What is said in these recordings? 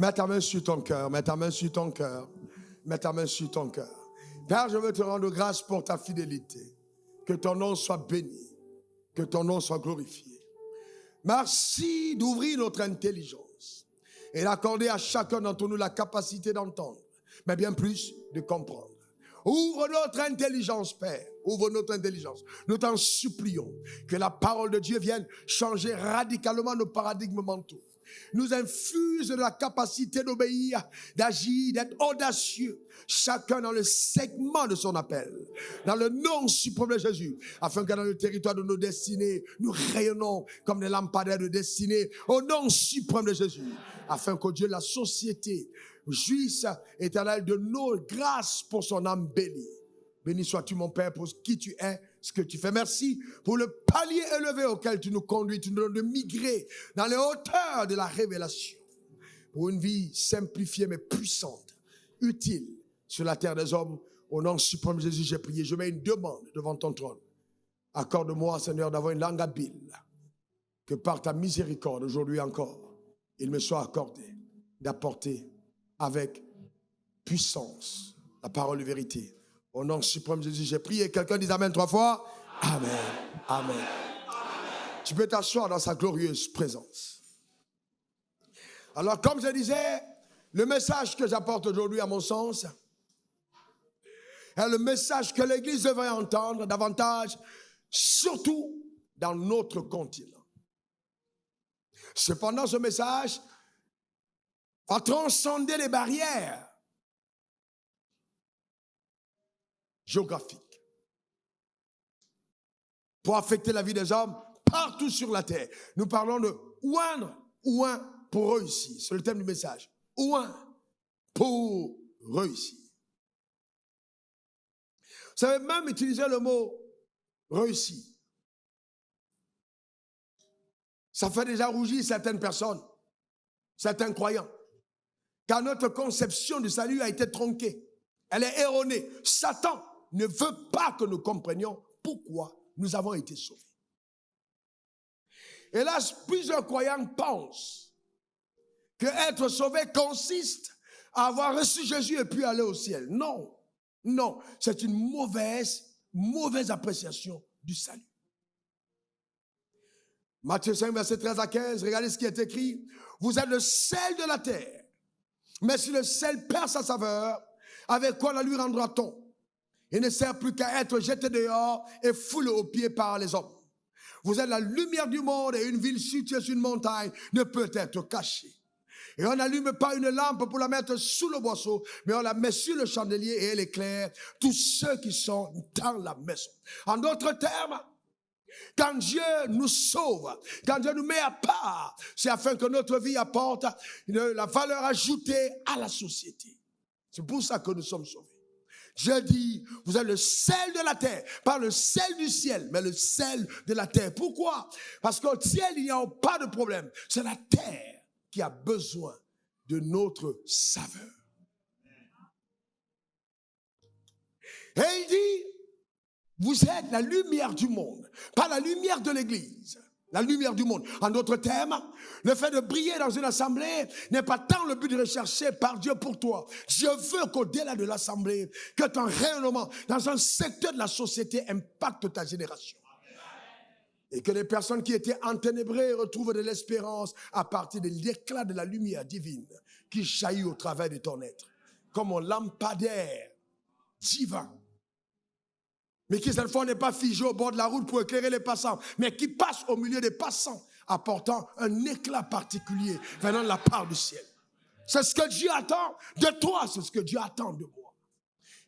Mets ta main sur ton cœur, mets ta main sur ton cœur, mets ta main sur ton cœur. Père, je veux te rendre grâce pour ta fidélité. Que ton nom soit béni, que ton nom soit glorifié. Merci d'ouvrir notre intelligence et d'accorder à chacun d'entre nous la capacité d'entendre, mais bien plus de comprendre. Ouvre notre intelligence, Père. Ouvre notre intelligence. Nous t'en supplions que la parole de Dieu vienne changer radicalement nos paradigmes mentaux. Nous infuse de la capacité d'obéir, d'agir, d'être audacieux, chacun dans le segment de son appel, dans le nom suprême de Jésus, afin que dans le territoire de nos destinées, nous rayonnons comme des lampadaires de destinée, au nom suprême de Jésus, afin que Dieu, la société, jouisse éternel de nos grâces pour son âme bénie. Béni sois-tu, mon Père, pour qui tu es, ce que tu fais. Merci pour le palier élevé auquel tu nous conduis. Tu nous donnes de migrer dans les hauteurs de la révélation. Pour une vie simplifiée mais puissante, utile sur la terre des hommes. Au nom suprême de Jésus, j'ai prié. Je mets une demande devant ton trône. Accorde-moi, Seigneur, d'avoir une langue habile. Que par ta miséricorde, aujourd'hui encore, il me soit accordé d'apporter avec puissance la parole de vérité. Au nom suprême de Jésus, j'ai prié. Quelqu'un dit Amen 3 fois. Amen. Amen. Amen. Tu peux t'asseoir dans sa glorieuse présence. Alors, comme je disais, le message que j'apporte aujourd'hui, à mon sens, est le message que l'Église devrait entendre davantage, surtout dans notre continent. Cependant, ce message va transcender les barrières géographique pour affecter la vie des hommes partout sur la terre. Nous parlons de oindre, oint pour réussir. C'est le thème du message. Oint pour réussir. Vous savez, même utiliser le mot réussir, ça fait déjà rougir certaines personnes, certains croyants, car notre conception du salut a été tronquée. Elle est erronée. Satan ne veut pas que nous comprenions pourquoi nous avons été sauvés. Hélas, plusieurs croyants pensent que être sauvé consiste à avoir reçu Jésus et puis aller au ciel. Non, non, c'est une mauvaise appréciation du salut. Matthieu 5, verset 13 à 15, regardez ce qui est écrit. Vous êtes le sel de la terre, mais si le sel perd sa saveur, avec quoi la lui rendra-t-on? Il ne sert plus qu'à être jeté dehors et foulé aux pieds par les hommes. Vous êtes la lumière du monde et une ville située sur une montagne ne peut être cachée. Et on n'allume pas une lampe pour la mettre sous le boisseau, mais on la met sur le chandelier et elle éclaire tous ceux qui sont dans la maison. En d'autres termes, quand Dieu nous sauve, quand Dieu nous met à part, c'est afin que notre vie apporte la valeur ajoutée à la société. C'est pour ça que nous sommes sauvés. Je dis, vous êtes le sel de la terre, pas le sel du ciel, mais le sel de la terre. Pourquoi? Parce qu'au ciel, il n'y a pas de problème. C'est la terre qui a besoin de notre saveur. Et il dit, vous êtes la lumière du monde, pas la lumière de l'Église. La lumière du monde. En d'autres termes, le fait de briller dans une assemblée n'est pas tant le but de rechercher par Dieu pour toi. Je veux qu'au-delà de l'assemblée, que ton rayonnement dans un secteur de la société impacte ta génération. Et que les personnes qui étaient enténébrées retrouvent de l'espérance à partir de l'éclat de la lumière divine qui jaillit au travers de ton être. Comme un lampadaire divin. Mais qui cette fois n'est pas figé au bord de la route pour éclairer les passants, mais qui passe au milieu des passants, apportant un éclat particulier venant de la part du ciel. C'est ce que Dieu attend de toi, c'est ce que Dieu attend de moi.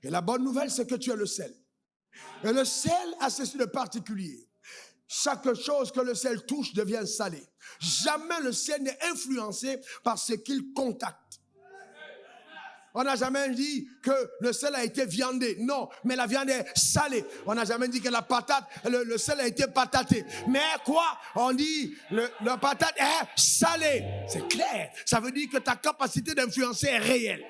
Et la bonne nouvelle, c'est que tu es le sel. Et le sel a ceci de particulier. Chaque chose que le sel touche devient salé. Jamais le sel n'est influencé par ce qu'il contacte. On n'a jamais dit que le sel a été viandé. Non, mais la viande est salée. On n'a jamais dit que la patate, le sel a été pataté. Mais quoi? On dit la patate est salée. C'est clair. Ça veut dire que ta capacité d'influencer est réelle.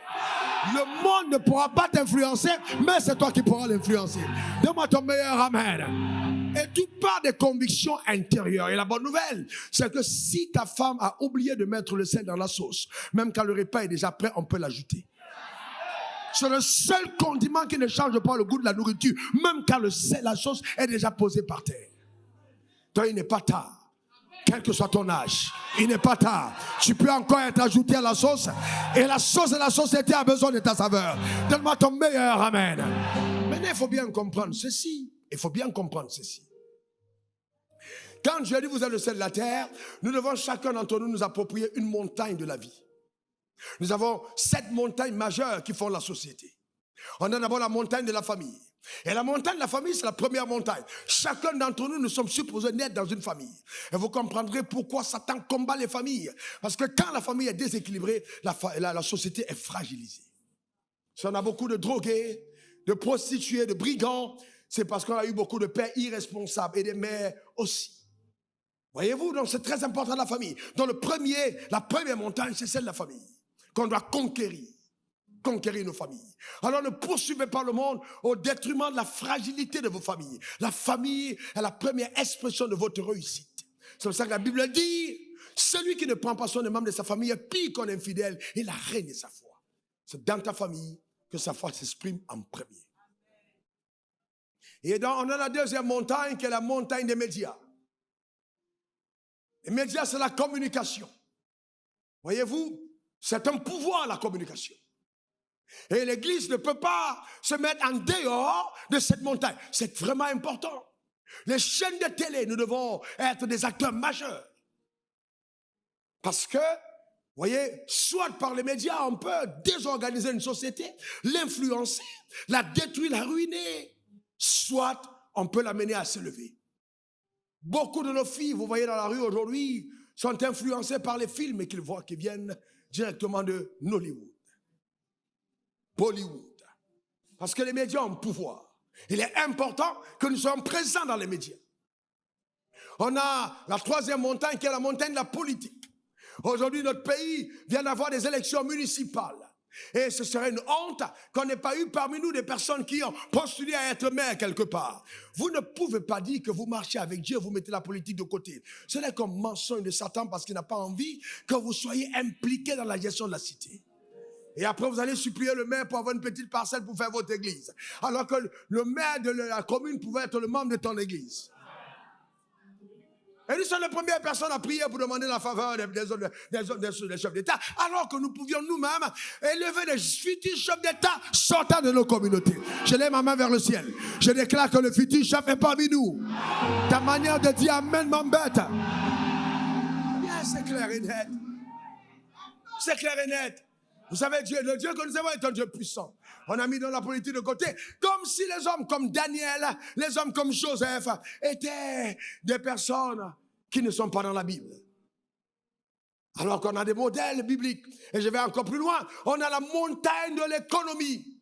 Le monde ne pourra pas t'influencer, mais c'est toi qui pourras l'influencer. Donne-moi ton meilleur amen. Et tout part des convictions intérieures. Et la bonne nouvelle, c'est que si ta femme a oublié de mettre le sel dans la sauce, même quand le repas est déjà prêt, on peut l'ajouter. C'est le seul condiment qui ne change pas le goût de la nourriture, même quand la sauce est déjà posée par terre. Toi, il n'est pas tard. Quel que soit ton âge, il n'est pas tard. Tu peux encore être ajouté à la sauce. Et la sauce de la société a besoin de ta saveur. Donne-moi ton meilleur. Amen. Maintenant, il faut bien comprendre ceci. Il faut bien comprendre ceci. Quand Dieu dit vous êtes le sel de la terre, nous devons chacun d'entre nous nous approprier une montagne de la vie. Nous avons 7 montagnes majeures qui font la société. On a d'abord la montagne de la famille. Et la montagne de la famille, c'est la première montagne. Chacun d'entre nous, nous sommes supposés naître dans une famille. Et vous comprendrez pourquoi Satan combat les familles. Parce que quand la famille est déséquilibrée, la société est fragilisée. Si on a beaucoup de drogués, de prostituées, de brigands, c'est parce qu'on a eu beaucoup de pères irresponsables et des mères aussi. Voyez-vous, donc c'est très important la famille. Donc la première montagne, c'est celle de la famille qu'on doit conquérir nos familles. Alors ne poursuivez pas le monde au détriment de la fragilité de vos familles. La famille est la première expression de votre réussite. C'est pour ça que la Bible dit, celui qui ne prend pas soin des membres de sa famille est pire qu'un infidèle. Il a régné sa foi. C'est dans ta famille que sa foi s'exprime en premier. Et donc on a la deuxième montagne qui est la montagne des médias. Les médias, c'est la communication. Voyez-vous, c'est un pouvoir, la communication. Et l'Église ne peut pas se mettre en dehors de cette montagne. C'est vraiment important. Les chaînes de télé, nous devons être des acteurs majeurs. Parce que, vous voyez, soit par les médias, on peut désorganiser une société, l'influencer, la détruire, la ruiner. Soit on peut l'amener à s'élever. Beaucoup de nos filles, vous voyez dans la rue aujourd'hui, sont influencées par les films qu'ils voient qui viennent directement de Nollywood. Bollywood. Parce que les médias ont pouvoir. Il est important que nous soyons présents dans les médias. On a la troisième montagne qui est la montagne de la politique. Aujourd'hui, notre pays vient d'avoir des élections municipales. Et ce serait une honte qu'on n'ait pas eu parmi nous des personnes qui ont postulé à être maire quelque part. Vous ne pouvez pas dire que vous marchez avec Dieu, vous mettez la politique de côté. Ce n'est qu'un mensonge de Satan parce qu'il n'a pas envie que vous soyez impliqués dans la gestion de la cité. Et après, vous allez supplier le maire pour avoir une petite parcelle pour faire votre église. Alors que le maire de la commune pouvait être le membre de ton église. Et nous sommes les premières personnes à prier pour demander la faveur des chefs d'État, alors que nous pouvions nous-mêmes élever des futurs chefs d'État sortant de nos communautés. Je lève ma main vers le ciel. Je déclare que le futur chef est parmi nous. Ta manière de dire Amen m'embête. Bien, c'est clair et net. C'est clair et net. Vous savez, le Dieu que nous avons est un Dieu puissant. On a mis dans la politique de côté, comme si les hommes comme Daniel, les hommes comme Joseph étaient des personnes qui ne sont pas dans la Bible. Alors qu'on a des modèles bibliques. Et je vais encore plus loin. On a la montagne de l'économie.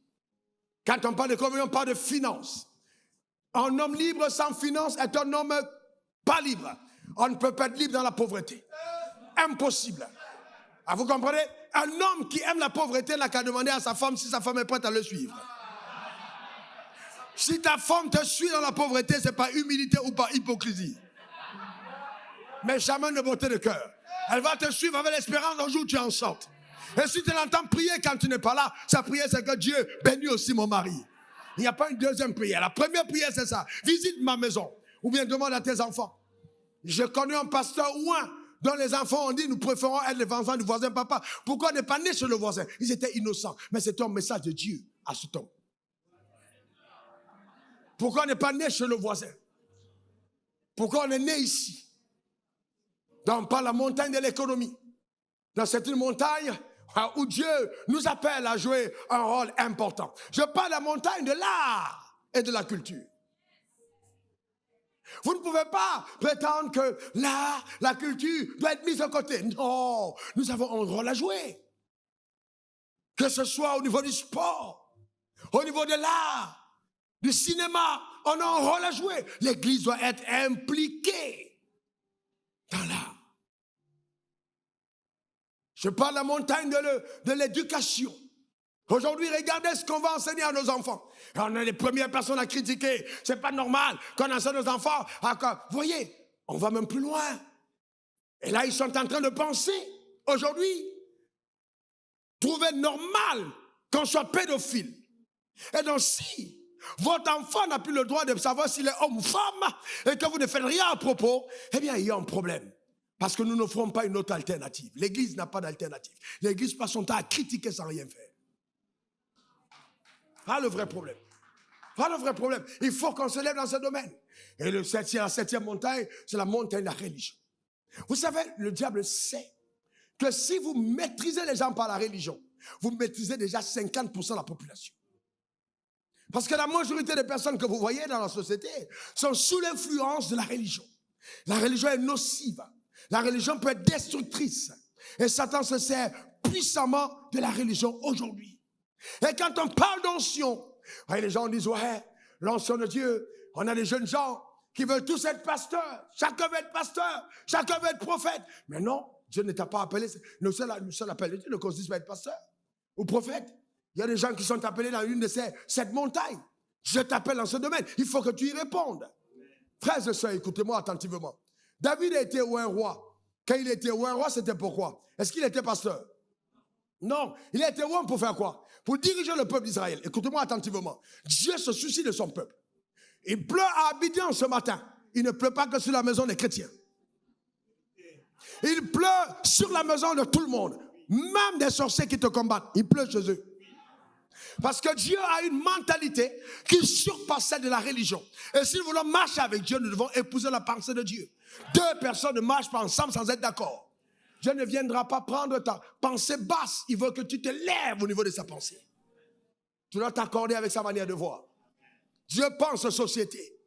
Quand on parle d'économie, on parle de finance. Un homme libre sans finance est un homme pas libre. On ne peut pas être libre dans la pauvreté. Impossible. Ah, vous comprenez? Un homme qui aime la pauvreté n'a qu'à demander à sa femme si sa femme est prête à le suivre. Si ta femme te suit dans la pauvreté, ce n'est pas humilité ou pas hypocrisie. Mais jamais de beauté de cœur. Elle va te suivre avec l'espérance d'un jour tu en sortes. Et si tu l'entends prier quand tu n'es pas là, sa prière c'est que Dieu bénit aussi mon mari. Il n'y a pas une deuxième prière. La première prière c'est ça. Visite ma maison. Ou bien demande à tes enfants. Je connais un pasteur ou un dont les enfants ont dit, nous préférons être les enfants du voisin papa. Pourquoi on n'est pas né chez le voisin? Ils étaient innocents. Mais c'était un message de Dieu à ce temps. Pourquoi on n'est pas né chez le voisin? Pourquoi on est né ici? Donc, par la montagne de l'économie. Donc, c'est une montagne où Dieu nous appelle à jouer un rôle important. Je parle de la montagne de l'art et de la culture. Vous ne pouvez pas prétendre que l'art, la culture doit être mise de côté. Non, nous avons un rôle à jouer. Que ce soit au niveau du sport, au niveau de l'art, du cinéma, on a un rôle à jouer. L'Église doit être impliquée dans l'art. Je parle de la montagne de l'éducation. Aujourd'hui, regardez ce qu'on va enseigner à nos enfants. Et on est les premières personnes à critiquer. C'est pas normal qu'on enseigne nos enfants. Vous voyez, on va même plus loin. Et là, ils sont en train de penser, aujourd'hui, trouver normal qu'on soit pédophile. Et donc, si votre enfant n'a plus le droit de savoir s'il est homme ou femme, et que vous ne faites rien à propos, eh bien, il y a un problème. Parce que nous ne ferons pas une autre alternative. L'Église n'a pas d'alternative. L'Église passe son temps à critiquer sans rien faire. Pas le vrai problème. Pas le vrai problème. Il faut qu'on se lève dans ce domaine. Et la septième montagne, c'est la montagne de la religion. Vous savez, le diable sait que si vous maîtrisez les gens par la religion, vous maîtrisez déjà 50% de la population. Parce que la majorité des personnes que vous voyez dans la société sont sous l'influence de la religion. La religion est nocive. La religion peut être destructrice. Et Satan se sert puissamment de la religion aujourd'hui. Et quand on parle d'onction, les gens disent, ouais, l'onction de Dieu, on a des jeunes gens qui veulent tous être pasteurs. Chacun veut être pasteur, chacun veut être prophète. Mais non, Dieu ne t'a pas appelé. Le seul appel de Dieu ne consiste pas à être pasteur ou prophète. Il y a des gens qui sont appelés dans une de ces 7 montagnes. Je t'appelle dans ce domaine. Il faut que tu y répondes. Frères et sœurs, écoutez-moi attentivement. David a été un roi. Quand il était un roi, c'était pourquoi? Est-ce qu'il était pasteur? Non. Il a été roi pour faire quoi? Pour diriger le peuple d'Israël. Écoutez-moi attentivement. Dieu se soucie de son peuple. Il pleut à Abidjan ce matin. Il ne pleut pas que sur la maison des chrétiens. Il pleut sur la maison de tout le monde. Même des sorciers qui te combattent. Il pleut chez eux. Parce que Dieu a une mentalité qui surpasse celle de la religion. Et si nous voulons marcher avec Dieu, nous devons épouser la pensée de Dieu. 2 personnes ne marchent pas ensemble sans être d'accord. Dieu ne viendra pas prendre ta pensée basse. Il veut que tu te lèves au niveau de sa pensée. Tu dois t'accorder avec sa manière de voir. Dieu pense société.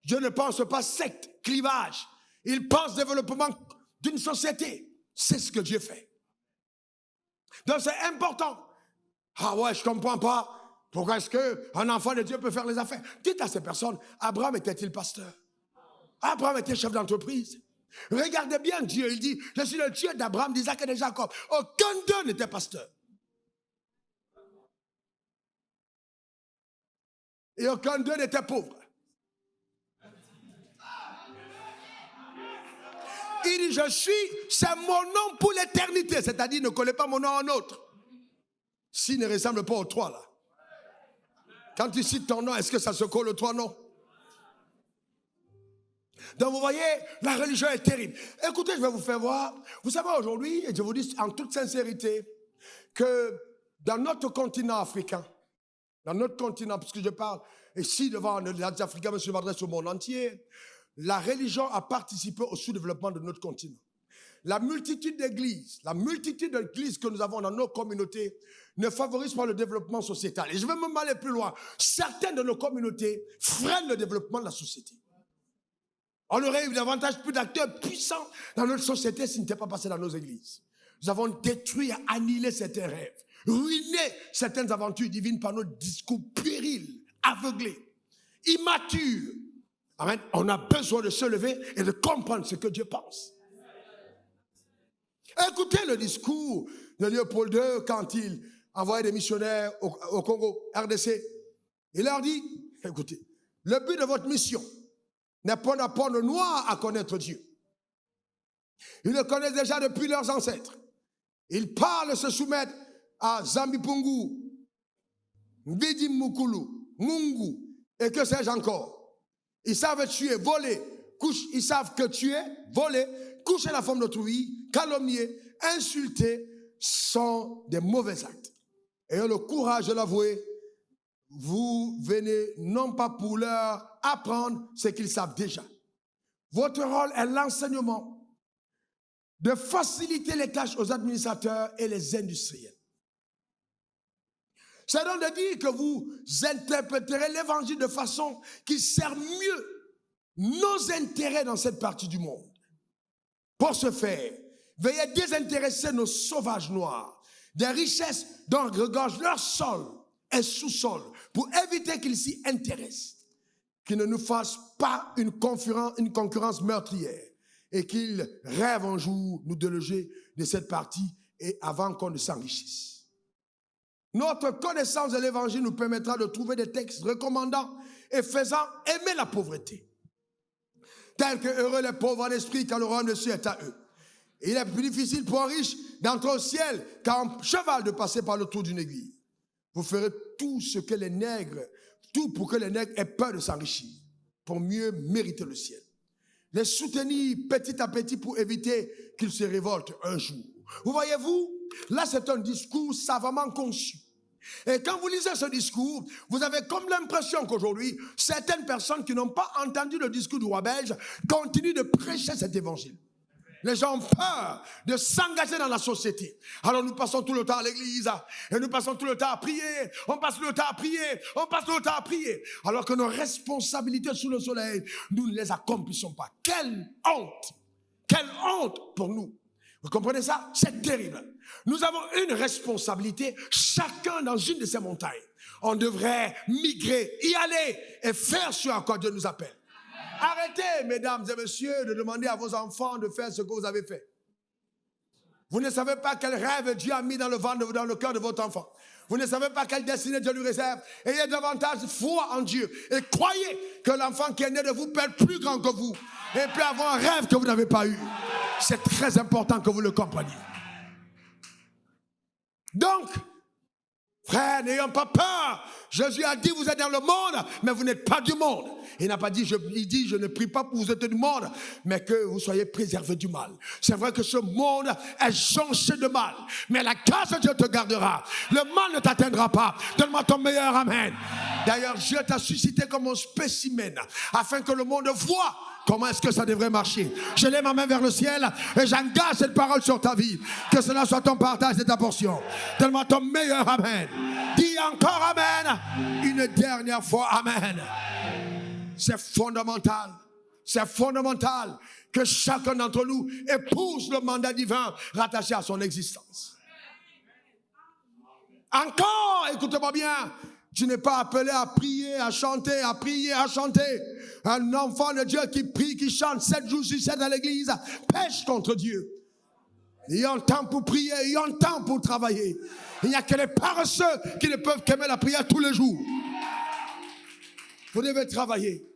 Dieu ne pense pas secte, clivage. Il pense développement d'une société. C'est ce que Dieu fait. Donc c'est important. Ah ouais, je ne comprends pas. Pourquoi est-ce qu'un enfant de Dieu peut faire les affaires? Dites à ces personnes, Abraham était-il pasteur? Abraham était chef d'entreprise. Regardez bien Dieu, il dit, je suis le Dieu d'Abraham, d'Isaac et de Jacob. Aucun d'eux n'était pasteur. Et aucun d'eux n'était pauvre. Il dit, je suis, c'est mon nom pour l'éternité. C'est-à-dire, ne collez pas mon nom en autre. S'il ne ressemble pas aux 3 là. Quand tu cites ton nom, est-ce que ça se colle aux 3 noms? Donc vous voyez, la religion est terrible. Écoutez, je vais vous faire voir. Vous savez aujourd'hui, et je vous dis en toute sincérité, que dans notre continent africain, dans notre continent, puisque je parle ici devant les Africains, mais je m'adresse au monde entier, la religion a participé au sous-développement de notre continent. La multitude d'églises que nous avons dans nos communautés ne favorise pas le développement sociétal. Et je vais même aller plus loin. Certaines de nos communautés freinent le développement de la société. On aurait eu davantage plus d'acteurs puissants dans notre société s'il n'était pas passé dans nos églises. Nous avons détruit et annihilé certains rêves, ruiné certaines aventures divines par nos discours puérils, aveuglés, immatures. Amen. On a besoin de se lever et de comprendre ce que Dieu pense. Écoutez le discours de Léopold II quand il envoyait des missionnaires au Congo, RDC. Il leur dit, écoutez, le but de votre mission n'est pas d'apprendre aux Noirs à connaître Dieu. Ils le connaissent déjà depuis leurs ancêtres. Ils parlent, se soumettent à Zambipungu, Mbidi Mukulu, Mungu, et que sais-je encore. Ils savent tuer, voler, ils savent que tuer, voler, coucher la femme d'autrui, calomnier, insulter sont des mauvais actes. Ayant le courage de l'avouer, vous venez non pas pour leur apprendre ce qu'ils savent déjà. Votre rôle est l'enseignement, de faciliter les tâches aux administrateurs et les industriels. C'est donc de dire que vous interpréterez l'évangile de façon qui sert mieux nos intérêts dans cette partie du monde. Pour ce faire, veuillez désintéresser nos sauvages noirs des richesses dont regorge leur sol et sous-sol pour éviter qu'ils s'y intéressent, qu'ils ne nous fassent pas une concurrence meurtrière et qu'ils rêvent un jour nous déloger de cette partie et avant qu'on ne s'enrichisse. Notre connaissance de l'évangile nous permettra de trouver des textes recommandant et faisant aimer la pauvreté. Tel que heureux les pauvres en esprit, car le royaume de cieux est à eux. Et il est plus difficile pour un riche d'entrer au ciel qu'à un cheval de passer par le trou d'une aiguille. Vous ferez tout ce que les nègres, tout pour que les nègres aient peur de s'enrichir, pour mieux mériter le ciel. Les soutenir petit à petit pour éviter qu'ils se révoltent un jour. Vous voyez-vous, là c'est un discours savamment conçu. Et quand vous lisez ce discours, vous avez comme l'impression qu'aujourd'hui, certaines personnes qui n'ont pas entendu le discours du roi belge continuent de prêcher cet évangile. Les gens ont peur de s'engager dans la société. Alors nous passons tout le temps à l'église et nous passons tout le temps à prier. On passe le temps à prier, on passe le temps à prier. Alors que nos responsabilités sous le soleil, nous ne les accomplissons pas. Quelle honte pour nous. Vous comprenez ça? C'est terrible. Nous avons une responsabilité, chacun dans une de ces montagnes. On devrait migrer, y aller et faire ce à quoi Dieu nous appelle. Arrêtez, mesdames et messieurs, de demander à vos enfants de faire ce que vous avez fait. Vous ne savez pas quel rêve Dieu a mis dans le cœur de votre enfant. Vous ne savez pas quelle destinée Dieu lui réserve. Ayez davantage foi en Dieu. Et croyez que l'enfant qui est né de vous peut être plus grand que vous. Et peut avoir un rêve que vous n'avez pas eu. C'est très important que vous le compreniez. Donc, frère, n'ayons pas peur. Jésus a dit, vous êtes dans le monde, mais vous n'êtes pas du monde. Il n'a pas dit, il dit, je ne prie pas pour vous être du monde, mais que vous soyez préservés du mal. C'est vrai que ce monde est jonché de mal, mais la grâce de Dieu te gardera. Le mal ne t'atteindra pas. Donne-moi ton meilleur amen. D'ailleurs, Dieu t'a suscité comme un spécimen, afin que le monde voie comment est-ce que ça devrait marcher. Je lève ma main vers le ciel et j'engage cette parole sur ta vie. Que cela soit ton partage et ta portion. Donne-moi ton meilleur amen. Dis encore amen. Une dernière fois amen. C'est fondamental. C'est fondamental que chacun d'entre nous épouse le mandat divin rattaché à son existence. Encore, écoutez-moi bien. Tu n'es pas appelé à prier, à chanter, à prier, à chanter. Un enfant de Dieu qui prie, qui chante 7 jours sur 7 à l'église, pêche contre Dieu. Il y a un temps pour prier, il y a un temps pour travailler. Il n'y a que les paresseux qui ne peuvent qu'aimer la prière tous les jours. Vous devez travailler.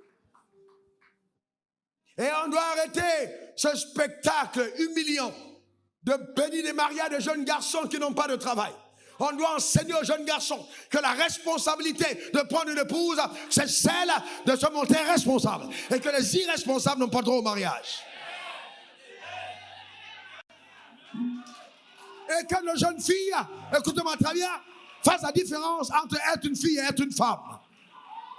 Et on doit arrêter ce spectacle humiliant de bénir des mariages de jeunes garçons qui n'ont pas de travail. On doit enseigner aux jeunes garçons que la responsabilité de prendre une épouse, c'est celle de se montrer responsable. Et que les irresponsables n'ont pas droit au mariage. Et que les jeunes filles, écoutez-moi très bien, fassent la différence entre être une fille et être une femme.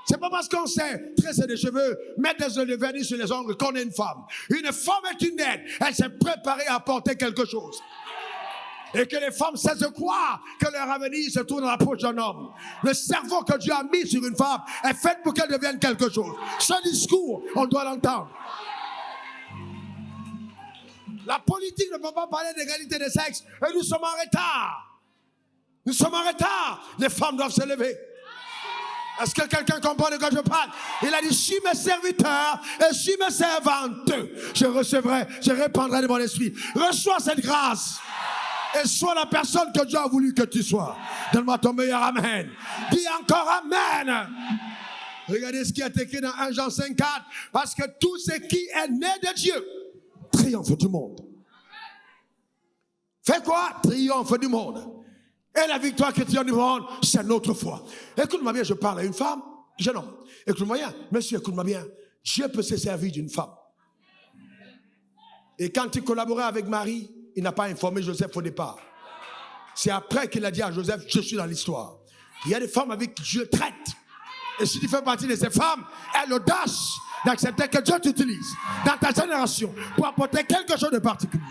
C'est pas parce qu'on sait tresser des cheveux, mettre des vernis sur les ongles qu'on est une femme. Une femme est une aide. Elle s'est préparée à apporter quelque chose. Et que les femmes cessent de croire que leur avenir se trouve dans la poche d'un homme. Le cerveau que Dieu a mis sur une femme est fait pour qu'elle devienne quelque chose. Ce discours, on doit l'entendre. La politique ne peut pas parler d'égalité des sexes. Et nous sommes en retard. Nous sommes en retard. Les femmes doivent se lever. Est-ce que quelqu'un comprend de quoi je parle? Il a dit, si mes serviteurs et si mes servantes, je recevrai, je répandrai de mon esprit. Reçois cette grâce. Et sois la personne que Dieu a voulu que tu sois. Donne-moi ton meilleur amen. Dis encore amen. Regardez ce qui est écrit dans 1 Jean 5,4. Parce que tout ce qui est né de Dieu triomphe du monde. Fais quoi? Triomphe du monde. Et la victoire qui triomphe du monde, c'est notre foi. Écoute-moi bien, je parle à une femme, jeune homme. Écoute-moi bien, monsieur, écoute-moi bien. Dieu peut se servir d'une femme. Et quand il collaborait avec Marie, il n'a pas informé Joseph au départ. C'est après qu'il a dit à Joseph, je suis dans l'histoire. Il y a des femmes avec qui Dieu traite. Et si tu fais partie de ces femmes, aie l'audace d'accepter que Dieu t'utilise dans ta génération pour apporter quelque chose de particulier.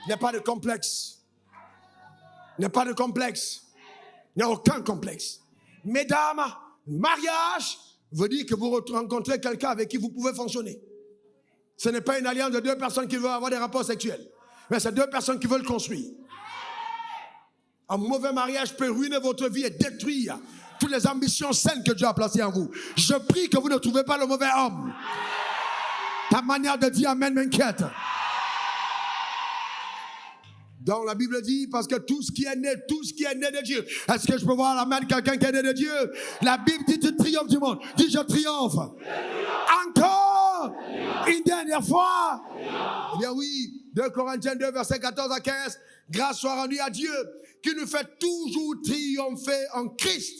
Il n'y a pas de complexe. Il n'y a pas de complexe. Il n'y a aucun complexe. Mesdames, mariage veut dire que vous rencontrez quelqu'un avec qui vous pouvez fonctionner. Ce n'est pas une alliance de 2 personnes qui veulent avoir des rapports sexuels. Mais c'est 2 personnes qui veulent construire. Un mauvais mariage peut ruiner votre vie et détruire toutes les ambitions saines que Dieu a placées en vous. Je prie que vous ne trouvez pas le mauvais homme. Ta manière de dire amen m'inquiète. Donc la Bible dit, parce que tout ce qui est né de Dieu. Est-ce que je peux voir la main de quelqu'un qui est né de Dieu? La Bible dit, tu triomphes du monde. Dis, je triomphe. Encore une dernière fois. Eh bien oui, 2 Corinthiens 2, versets 14 à 15. Grâce soit rendue à Dieu, qui nous fait toujours triompher en Christ.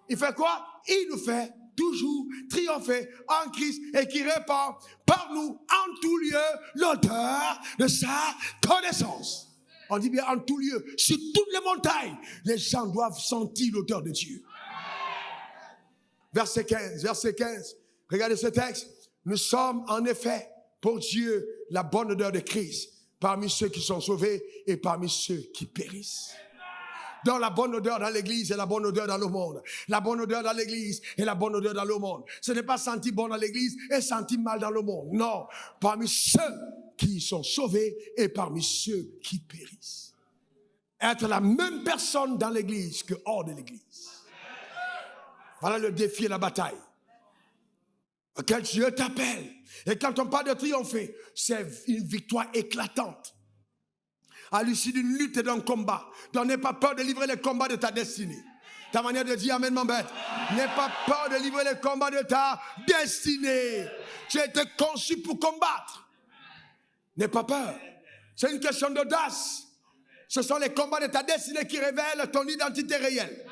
Il fait quoi? Il nous fait toujours triompher en Christ et qui répand par nous en tout lieu l'odeur de sa connaissance. On dit bien en tout lieu, sur toutes les montagnes, les gens doivent sentir l'odeur de Dieu. Verset 15, regardez ce texte. Nous sommes en effet pour Dieu la bonne odeur de Christ parmi ceux qui sont sauvés et parmi ceux qui périssent. Donc la bonne odeur dans l'église et la bonne odeur dans le monde. La bonne odeur dans l'église et la bonne odeur dans le monde. Ce n'est pas sentir bon dans l'église et sentir mal dans le monde. Non, parmi ceux qui sont sauvés et parmi ceux qui périssent. Être la même personne dans l'église que hors de l'église. Voilà le défi et la bataille. Auquel Dieu t'appelle. Et quand on parle de triompher, c'est une victoire éclatante. À l'issue d'une lutte et d'un combat. Donc n'aie pas peur de livrer les combats de ta destinée. Ta manière de dire amen, mon bête. N'aie pas peur de livrer les combats de ta destinée. Tu as été conçu pour combattre. N'aie pas peur. C'est une question d'audace. Ce sont les combats de ta destinée qui révèlent ton identité réelle.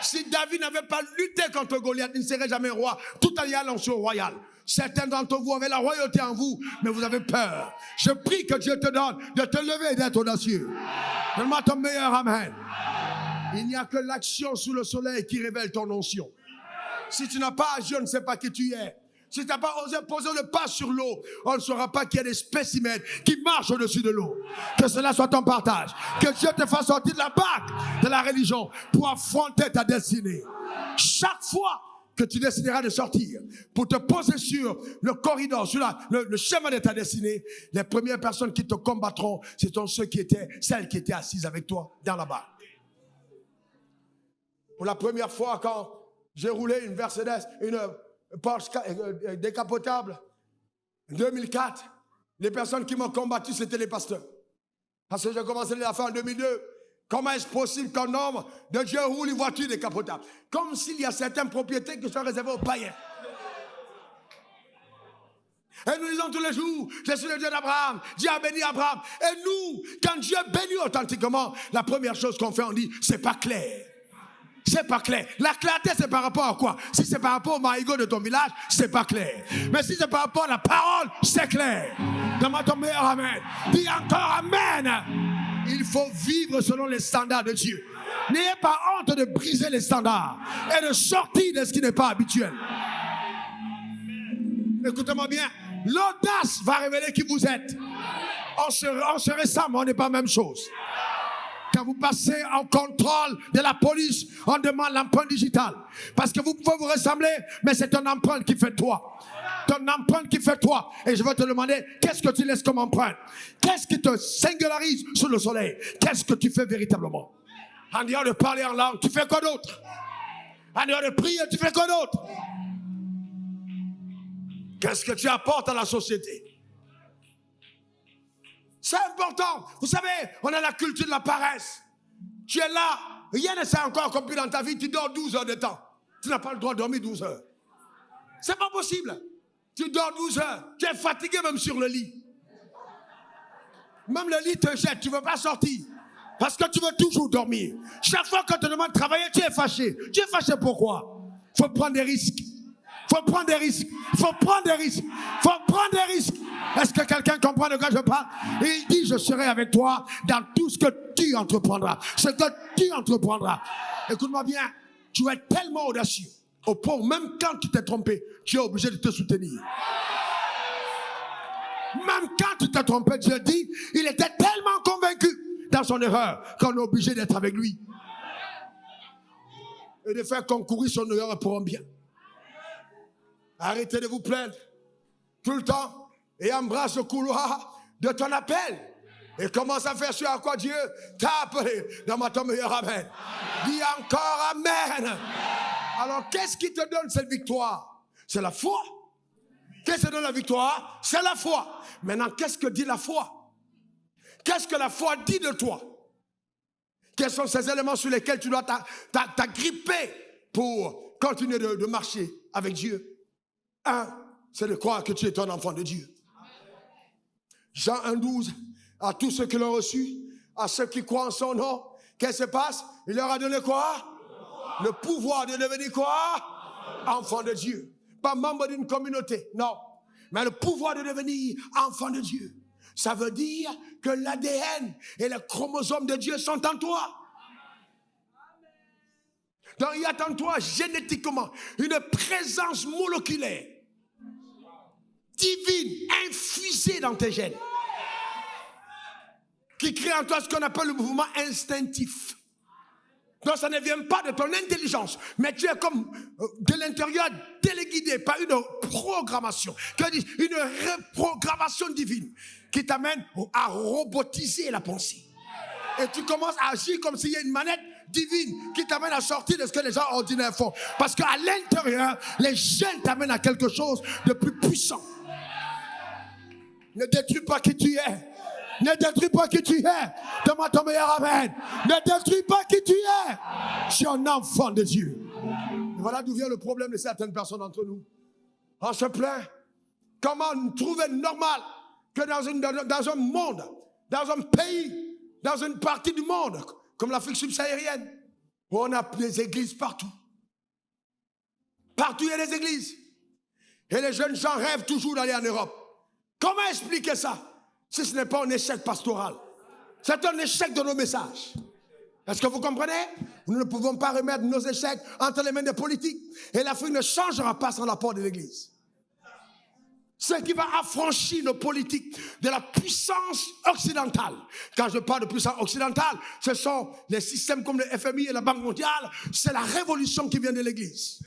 Si David n'avait pas lutté contre Goliath, il ne serait jamais roi. Tout en y allant sur le royal. Certains d'entre vous avez la royauté en vous, mais vous avez peur. Je prie que Dieu te donne de te lever et d'être audacieux. Donne-moi ton meilleur amen. Il n'y a que l'action sous le soleil qui révèle ton onction. Si tu n'as pas agi, on ne sait pas qui tu es. Si tu n'as pas osé poser le pas sur l'eau, on ne saura pas qu'il y a des spécimens qui marchent au-dessus de l'eau. Que cela soit ton partage. Que Dieu te fasse sortir de la barque de la religion pour affronter ta destinée. Chaque fois que tu décideras de sortir pour te poser sur le corridor, sur le chemin de ta destinée, les premières personnes qui te combattront, ce sont celles qui étaient assises avec toi dans la barque. Pour la première fois, quand j'ai roulé une Mercedes, une Porsche décapotable, en 2004, les personnes qui m'ont combattu, c'était les pasteurs. Parce que j'ai commencé à faire en 2002. Comment est-ce possible qu'un homme de Dieu roule une voiture décapotable? Comme s'il y a certaines propriétés qui sont réservées aux païens. Et nous disons tous les jours, je suis le Dieu d'Abraham, Dieu a béni Abraham. Et nous, quand Dieu bénit authentiquement, la première chose qu'on fait, on dit, c'est pas clair. C'est pas clair. La clarté, c'est par rapport à quoi? Si c'est par rapport au marigot de ton village, c'est pas clair. Mais si c'est par rapport à la parole, c'est clair. Donne-moi ton meilleur amen. Dis encore amen. Il faut vivre selon les standards de Dieu. N'ayez pas honte de briser les standards et de sortir de ce qui n'est pas habituel. Écoutez-moi bien. L'audace va révéler qui vous êtes. On se ressemble, on n'est pas la même chose. Quand vous passez en contrôle de la police, on demande l'empreinte digitale. Parce que vous pouvez vous ressembler, mais c'est ton empreinte qui fait toi. Ton empreinte qui fait toi. Et je vais te demander, qu'est-ce que tu laisses comme empreinte? Qu'est-ce qui te singularise sous le soleil? Qu'est-ce que tu fais véritablement? En dehors de parler en langue, tu fais quoi d'autre? En dehors de prier, tu fais quoi d'autre? Qu'est-ce que tu apportes à la société? C'est important. Vous savez, on a la culture de la paresse. Tu es là, rien ne s'est encore accompli dans ta vie, tu dors 12 heures de temps. Tu n'as pas le droit de dormir 12 heures. C'est pas possible. Tu dors 12 heures, tu es fatigué même sur le lit. Même le lit te jette, tu ne veux pas sortir. Parce que tu veux toujours dormir. Chaque fois qu'on te demande de travailler, tu es fâché. Tu es fâché pourquoi? Il faut prendre des risques. Il faut prendre des risques. Il faut prendre des risques. Il faut prendre des risques. Est-ce que quelqu'un comprend de quoi je parle? Et il dit, je serai avec toi dans tout ce que tu entreprendras. Ce que tu entreprendras. Écoute-moi bien, tu es tellement audacieux. Au point où même quand tu t'es trompé, tu es obligé de te soutenir. Même quand tu t'es trompé, Dieu dit, il était tellement convaincu dans son erreur qu'on est obligé d'être avec lui. Et de faire concourir son erreur pour un bien. Arrêtez de vous plaindre tout le temps et embrasse le couloir de ton appel. Et commence à faire sur à quoi Dieu t'a appelé. Dans ton meilleur amen. Dis encore amen. Alors qu'est-ce qui te donne cette victoire? C'est la foi. Qu'est-ce qui te donne la victoire? C'est la foi. Maintenant, qu'est-ce que dit la foi? Qu'est-ce que la foi dit de toi? Quels sont ces éléments sur lesquels tu dois t'agripper pour continuer de marcher avec Dieu? Un, c'est de croire que tu es un enfant de Dieu. Jean 1,12, à tous ceux qui l'ont reçu, à ceux qui croient en son nom, qu'est-ce qui se passe? Il leur a donné quoi? Le pouvoir de devenir quoi? Enfant de Dieu. Pas membre d'une communauté, non. Mais le pouvoir de devenir enfant de Dieu. Ça veut dire que l'ADN et les chromosomes de Dieu sont en toi. Donc il y a en toi génétiquement une présence moléculaire, divine, infusée dans tes gènes, qui crée en toi ce qu'on appelle le mouvement instinctif. Donc ça ne vient pas de ton intelligence, mais tu es comme de l'intérieur téléguidé par une programmation, une reprogrammation divine qui t'amène à robotiser la pensée. Et tu commences à agir comme s'il y a une manette divine qui t'amène à sortir de ce que les gens ordinaires font. Parce qu'à l'intérieur, les gènes t'amènent à quelque chose de plus puissant. Ne détruis pas qui tu es. Ne détruis pas qui tu es. Demande ton meilleur amen. Ne détruis pas qui tu es. Je suis un enfant de Dieu. Et voilà d'où vient le problème de certaines personnes d'entre nous. On se plaint. Comment trouver normal que dans un monde, dans un pays, dans une partie du monde, comme l'Afrique subsaharienne, où on a des églises partout. Partout il y a des églises. Et les jeunes gens rêvent toujours d'aller en Europe. Comment expliquer ça? Si ce n'est pas un échec pastoral. C'est un échec de nos messages. Est-ce que vous comprenez? Nous ne pouvons pas remettre nos échecs entre les mains des politiques. Et l'Afrique ne changera pas sans l'apport de l'Église. Ce qui va affranchir nos politiques de la puissance occidentale. Quand je parle de puissance occidentale, ce sont les systèmes comme le FMI et la Banque mondiale. C'est la révolution qui vient de l'Église.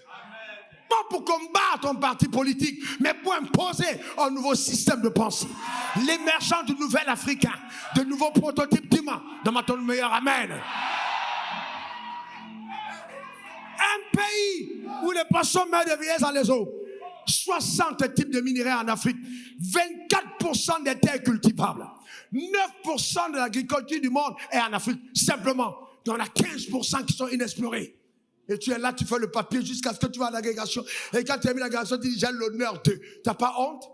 Pas pour combattre un parti politique, mais pour imposer un nouveau système de pensée. L'émergence du nouvel africain, de nouveaux prototypes d'humains. Dans ton meilleur amen. Un pays où les poissons meurent de vieillesse dans les eaux. 60 types de minéraux en Afrique. 24% des terres cultivables. 9% de l'agriculture du monde est en Afrique. Simplement, il y en a 15% qui sont inexplorés. Et tu es là, tu fais le papier jusqu'à ce que tu vas à l'agrégation. Et quand tu as mis l'agrégation, tu dis j'ai l'honneur de. Tu n'as pas honte?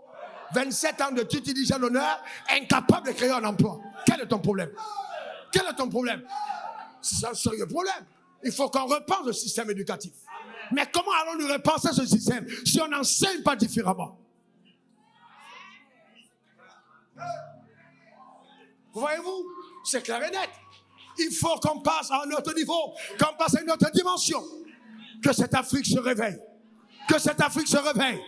27 ans de tu dis j'ai l'honneur, incapable de créer un emploi. Quel est ton problème? Quel est ton problème? C'est un sérieux problème. Il faut qu'on repense le système éducatif. Mais comment allons-nous repenser ce système si on n'enseigne pas différemment? Vous voyez-vous? C'est clair et net. Il faut qu'on passe à un autre niveau, qu'on passe à une autre dimension. Que cette Afrique se réveille. Que cette Afrique se réveille.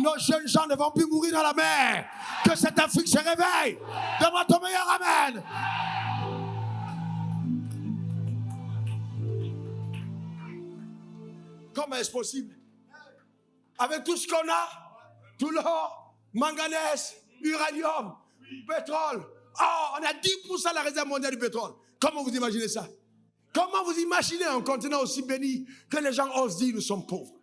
Nos jeunes gens ne vont plus mourir dans la mer. Que cette Afrique se réveille. Demande ton meilleur amen. Comment est-ce possible? Avec tout ce qu'on a, tout l'or, manganèse, uranium, pétrole. Oh, on a 10% de la réserve mondiale du pétrole. Comment vous imaginez ça? Comment vous imaginez un continent aussi béni que les gens osent dire nous sommes pauvres?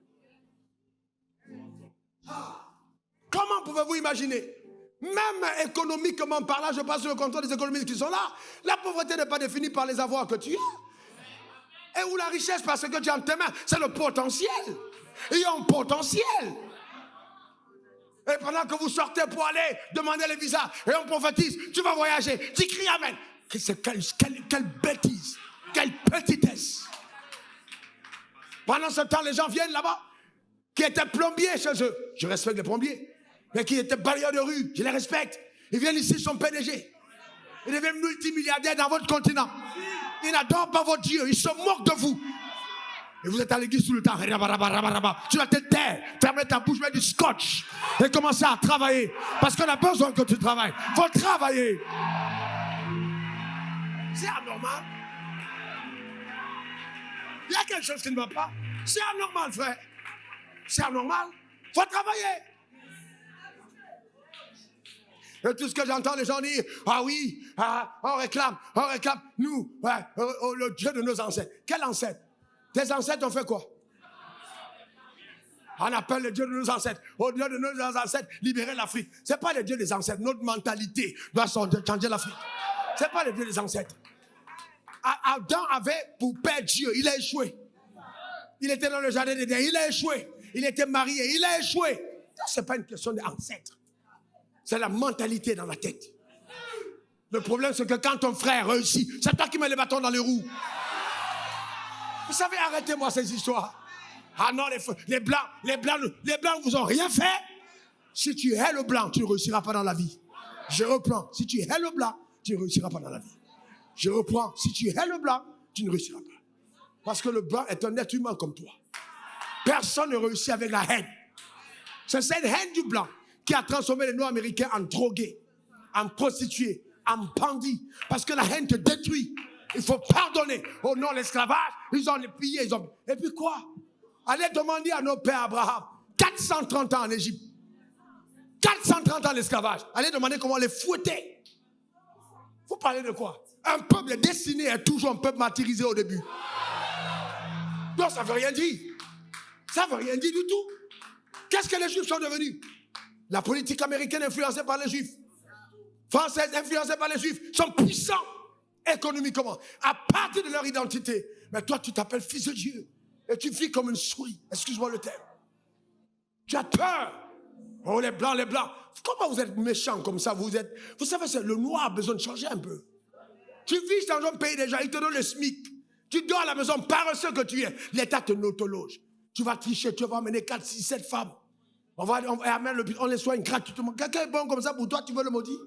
Comment pouvez-vous imaginer? Même économiquement parlant, je passe sur le contrôle des économistes qui sont là, la pauvreté n'est pas définie par les avoirs que tu as. Et où la richesse, parce que tu as en tes mains, c'est le potentiel. Il y a un potentiel. Et pendant que vous sortez pour aller demander les visas, et on prophétise, tu vas voyager, tu cries amen. Quelle bêtise, quelle petitesse. Pendant ce temps, les gens viennent là-bas, qui étaient plombiers chez eux. Je respecte les plombiers. Mais qui étaient balayeurs de rue, je les respecte. Ils viennent ici, ils sont PDG. Ils deviennent multimilliardaires dans votre continent. Ils n'adorent pas votre Dieu, ils se moquent de vous. Et vous êtes à l'église tout le temps. Tu vas te taire, fermer ta bouche, mettre du scotch et commencer à travailler. Parce qu'on a besoin que tu travailles. Il faut travailler. C'est anormal. Il y a quelque chose qui ne va pas. C'est anormal, frère. C'est anormal. Il faut travailler. Et tout ce que j'entends les gens dire, ah oui, on réclame, nous, le Dieu de nos ancêtres. Quel ancêtre? Tes ancêtres ont fait quoi? On appelle le Dieu de nos ancêtres. Au Dieu de nos ancêtres, libérer l'Afrique. Ce n'est pas le Dieu des ancêtres. Notre mentalité doit changer l'Afrique. Ce n'est pas le Dieu des ancêtres. Adam avait pour père Dieu, il a échoué. Il était dans le jardin d'Éden, il a échoué. Il était marié, il a échoué. Ce n'est pas une question d'ancêtre. C'est la mentalité dans la tête. Le problème, c'est que quand ton frère réussit, c'est toi qui mets les bâtons dans les roues. Vous savez, arrêtez-moi ces histoires. Ah non, les blancs ne vous ont rien fait. Si tu hais le blanc, tu ne réussiras pas dans la vie. Je reprends. Si tu hais le blanc, tu ne réussiras pas dans la vie. Je reprends. Si tu hais le blanc, tu ne réussiras pas. Parce que le blanc est un être humain comme toi. Personne ne réussit avec la haine. C'est cette haine du blanc qui a transformé les Noirs américains en drogués, en prostituées, en bandits. Parce que la haine te détruit. Il faut pardonner. Oh non, l'esclavage, ils ont les pillés. Et puis quoi? Allez demander à nos pères Abraham, 430 ans en Égypte. 430 ans l'esclavage. Allez demander comment les fouetter. Vous parlez de quoi? Un peuple destiné est toujours un peuple martyrisé au début. Non, ça ne veut rien dire. Ça ne veut rien dire du tout. Qu'est-ce que les Juifs sont devenus? La politique américaine influencée par les Juifs. Française influencée par les Juifs. Sont puissants économiquement. À partir de leur identité. Mais toi, tu t'appelles fils de Dieu. Et tu vis comme une souris. Excuse-moi le terme. Tu as peur. Oh, les blancs, les blancs. Comment vous êtes méchants comme ça? Vous savez, le noir a besoin de changer un peu. Tu vis dans un pays déjà, ils te donnent le SMIC. Tu dors à la maison, paresseux que tu es. L'État te notologe. Tu vas tricher, tu vas amener 4, 6, 7 femmes. On les soigne gratuitement. Quelqu'un est bon comme ça pour toi, tu veux le maudire?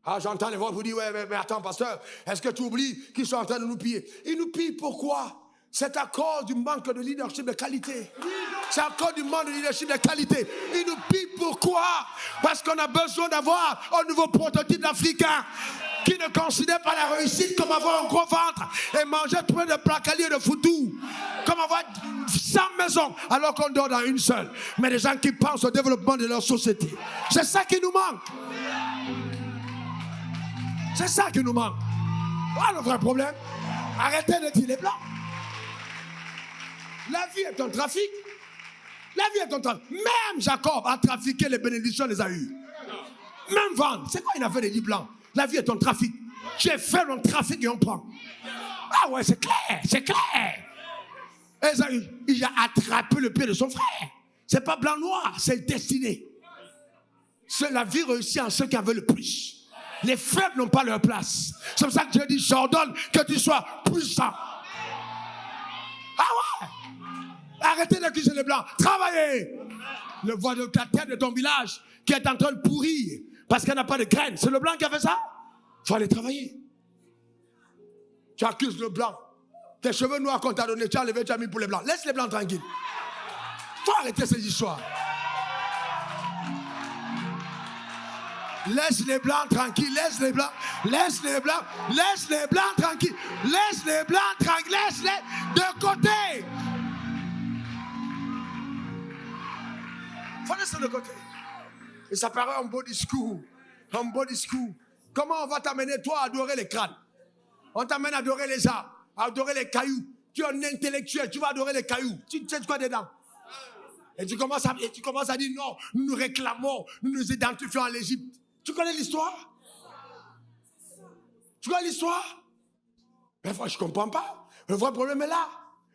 Ah, j'entends les voix vous dire, ouais, mais attends, pasteur, est-ce que tu oublies qu'ils sont en train de nous piller? Ils nous pillent pourquoi? C'est à cause du manque de leadership de qualité. C'est à cause du manque de leadership de qualité. Ils nous pillent pourquoi? Parce qu'on a besoin d'avoir un nouveau prototype africain qui ne considère pas la réussite comme avoir un gros ventre et manger plein de placaliers de foutou. Comme avoir 100 maisons alors qu'on dort dans une seule. Mais des gens qui pensent au développement de leur société. C'est ça qui nous manque. C'est ça qui nous manque. Voilà le vrai problème. Arrêtez de dire les blancs. La vie est un trafic. La vie est un trafic. Même Jacob a trafiqué les bénédictions des Aïeux. Même vendre. C'est quoi une affaire de dit blanc? La vie est un trafic. J'ai fait un trafic et on prend. Ah ouais, c'est clair, c'est clair. Esaü, il a attrapé le pied de son frère. C'est pas blanc-noir, c'est destiné. C'est la vie réussie en ceux qui en veulent le plus. Les faibles n'ont pas leur place. C'est pour ça que Dieu dit, j'ordonne que tu sois puissant. Ah ouais. Arrêtez d'accuser les blancs. Travaillez. Le voie de la terre de ton village qui est en train de pourrir parce qu'elle n'a pas de graines. C'est le blanc qui a fait ça. Il faut aller travailler. Tu accuses le blanc. Tes cheveux noirs qu'on t'a donné, tu as levé, tu as mis pour les blancs. Laisse les blancs tranquilles. Il faut arrêter ces histoires. Laisse les blancs tranquilles, laisse les blancs tranquilles, laisse-les de côté. Faut laisser de côté. Et ça paraît un beau discours, Comment on va t'amener toi à adorer les crânes? On t'amène à adorer les arbres, à adorer les cailloux. Tu es un intellectuel, tu vas adorer les cailloux. Tu sais quoi dedans? Et tu commences à dire non, nous nous réclamons, nous nous identifions à l'Égypte. Tu connais l'histoire? Tu connais l'histoire? Mais je ne comprends pas. Le vrai problème est là.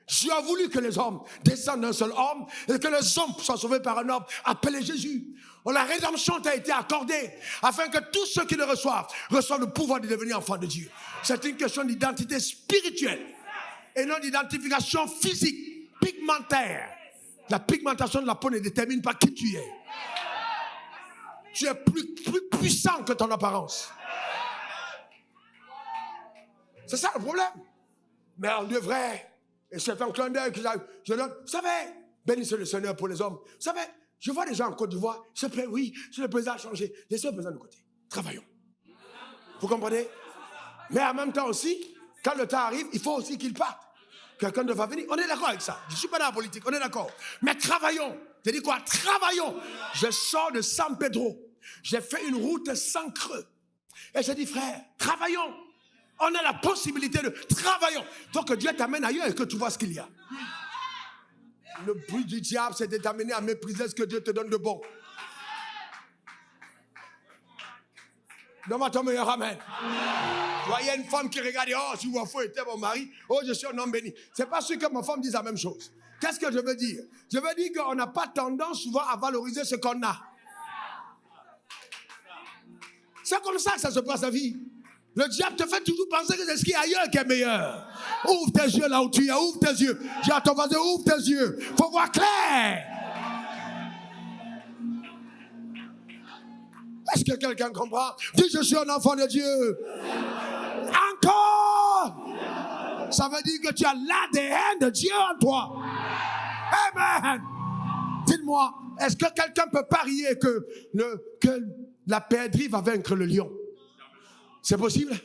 Dieu a voulu que les hommes descendent d'un seul homme et que les hommes soient sauvés par un homme appelé Jésus. La rédemption t'a été accordée afin que tous ceux qui le reçoivent le pouvoir de devenir enfants de Dieu. C'est une question d'identité spirituelle et non d'identification physique, pigmentaire. La pigmentation de la peau ne détermine pas qui tu es. Tu es plus puissant que ton apparence. C'est ça le problème. Mais on devrait, et c'est un clin d'œil que je donne. Vous savez, bénissez le Seigneur pour les hommes. Vous savez, je vois des gens en Côte d'Ivoire, oui, le président a changé. Laissez le président de côté. Travaillons. Vous comprenez? Mais en même temps aussi, quand le temps arrive, il faut aussi qu'il parte. Quelqu'un devra venir. On est d'accord avec ça. Je ne suis pas dans la politique, on est d'accord. Mais travaillons. Tu dis quoi? Travaillons. Je sors de San Pedro. J'ai fait une route sans creux. Et j'ai dit, frère, travaillons. On a la possibilité de travaillons. Faut que Dieu t'amène ailleurs et que tu vois ce qu'il y a. Le but du diable, c'est de t'amener à mépriser ce que Dieu te donne de bon. Donne-moi ton meilleur amen. Tu vois, il y a une femme qui regarde, oh, si Wafo était mon mari, oh, je suis un homme béni. C'est pas sûr que ma femme dise la même chose. Qu'est-ce que je veux dire? Je veux dire qu'on n'a pas tendance souvent à valoriser ce qu'on a. C'est comme ça que ça se passe la vie. Le diable te fait toujours penser que c'est ce qui est ailleurs qui est meilleur. Ouvre tes yeux là où tu es, ouvre tes yeux. Dis à ton voisin, ouvre tes yeux. Faut voir clair. Est-ce que quelqu'un comprend? Dis, je suis un enfant de Dieu. Encore. Ça veut dire que tu as l'ADN de Dieu en toi. Amen. Dites-moi, est-ce que quelqu'un peut parier que la perdrix va vaincre le lion? C'est possible?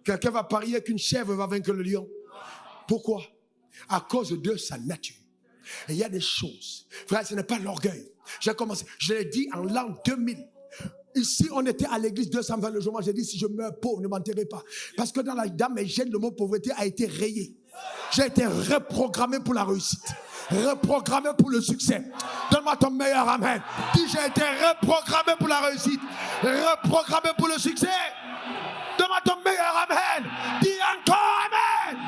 Quelqu'un va parier qu'une chèvre va vaincre le lion? Pourquoi? À cause de sa nature. Et il y a des choses. Frère, ce n'est pas l'orgueil. J'ai commencé, je l'ai dit en l'an 2000. Ici, on était à l'église 220 le jour. Moi, j'ai dit, si je meurs pauvre, ne m'enterrez pas. Parce que dans mes gènes, le mot pauvreté a été rayé. J'ai été reprogrammé pour la réussite. Reprogrammé pour le succès. Donne-moi ton meilleur amen. Dis, j'ai été reprogrammé pour la réussite. Reprogrammé pour le succès. Donne-moi ton meilleur amen. Dis encore amen.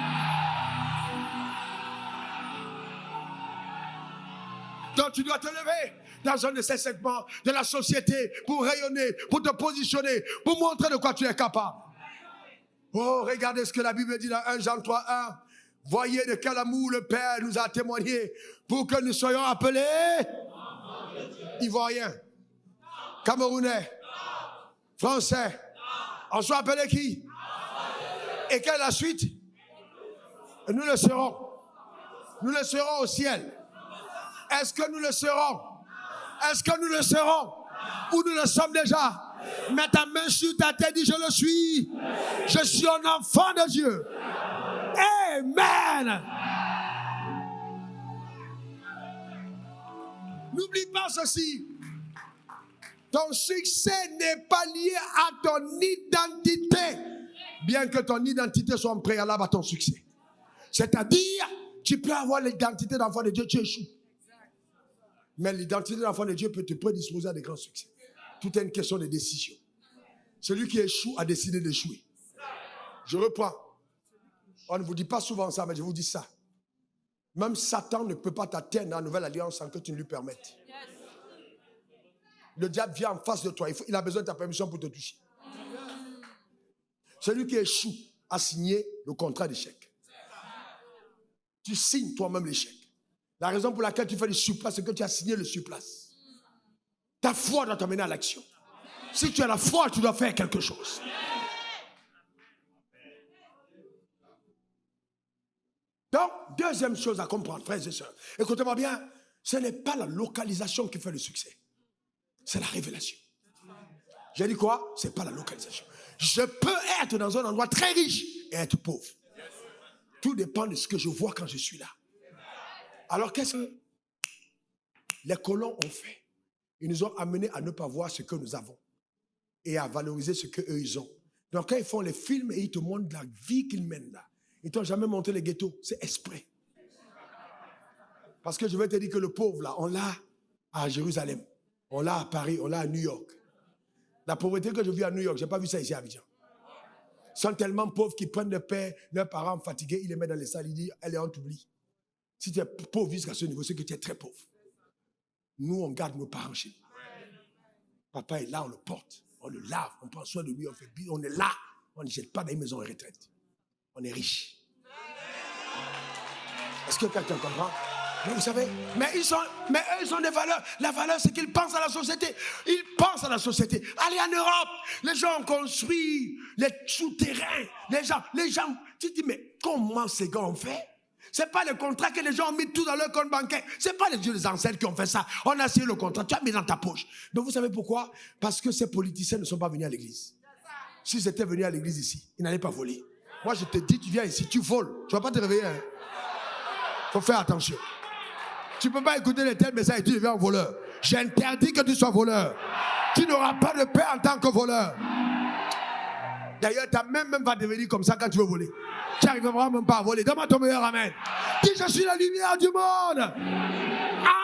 Donc tu dois te lever dans un de ces segments de la société pour rayonner, pour te positionner, pour montrer de quoi tu es capable. Oh, regardez ce que la Bible dit dans 1 Jean 3:1. Voyez de quel amour le Père nous a témoigné pour que nous soyons appelés Ivoiriens, Camerounais, Français. On soit appelés qui? Et quelle est la suite? Nous le serons. Nous le serons au ciel. Est-ce que nous le serons? Est-ce que nous le serons? Ou nous le sommes déjà? Mets ta main sur ta tête, dis je le suis. Je suis un enfant de Dieu. Amen. N'oublie pas ceci. Ton succès n'est pas lié à ton identité. Bien que ton identité soit en préalable à ton succès. C'est-à-dire, tu peux avoir l'identité d'enfant de Dieu, tu échoues. Mais l'identité d'enfant de Dieu peut te prédisposer à des grands succès. Tout est une question de décision. Celui qui échoue a décidé d'échouer. Je reprends. On ne vous dit pas souvent ça, mais je vous dis ça. Même Satan ne peut pas t'atteindre dans la nouvelle alliance sans que tu ne lui permettes. Le diable vient en face de toi. Il a besoin de ta permission pour te toucher. Celui qui échoue a signé le contrat d'échec. Tu signes toi-même l'échec. La raison pour laquelle tu fais le surplace, c'est que tu as signé le surplace. Ta foi doit t'amener à l'action. Si tu as la foi, tu dois faire quelque chose. Donc, deuxième chose à comprendre, frères et sœurs. Écoutez-moi bien, ce n'est pas la localisation qui fait le succès. C'est la révélation. J'ai dit quoi? Ce n'est pas la localisation. Je peux être dans un endroit très riche et être pauvre. Tout dépend de ce que je vois quand je suis là. Alors, qu'est-ce que les colons ont fait? Ils nous ont amenés à ne pas voir ce que nous avons et à valoriser ce qu'eux, ils ont. Donc, quand ils font les films et ils te montrent la vie qu'ils mènent là, ils ne t'ont jamais montré les ghettos. C'est exprès. Parce que je vais te dire que le pauvre, là, on l'a à Jérusalem, on l'a à Paris, on l'a à New York. La pauvreté que je vis à New York, je n'ai pas vu ça ici à Abidjan. Ils sont tellement pauvres qu'ils prennent leurs parents fatigués, ils les mettent dans les salles, ils disent, allez, on t'oublie. Si tu es pauvre jusqu'à ce niveau, c'est que tu es très pauvre. Nous, on garde nos parents chez nous. Papa est là, on le porte, on le lave, on prend soin de lui, on est là. On ne jette pas dans les maisons de retraite. On est riche. Est-ce que quelqu'un comprend? Mais vous savez, mais eux, ils ont des valeurs. La valeur, c'est qu'ils pensent à la société. Ils pensent à la société. Allez en Europe, les gens ont construit les souterrains. Les gens, tu te dis, mais comment ces gars ont fait? Ce n'est pas le contrat que les gens ont mis tout dans leur compte bancaire. Ce n'est pas les dieux des ancêtres qui ont fait ça. On a signé le contrat, tu as mis dans ta poche. Mais vous savez pourquoi? Parce que ces politiciens ne sont pas venus à l'église. S'ils étaient venus à l'église ici, ils n'allaient pas voler. Moi, je te dis, tu viens ici, tu voles. Tu ne vas pas te réveiller. Il faut faire attention. Tu ne peux pas écouter les tels messages et tu deviens un voleur. J'interdis que tu sois voleur. Tu n'auras pas de paix en tant que voleur. D'ailleurs, ta main même va devenir comme ça quand tu veux voler. Tu n'arriveras même pas à voler. Donne-moi ton meilleur amen. Dis, je suis la lumière du monde.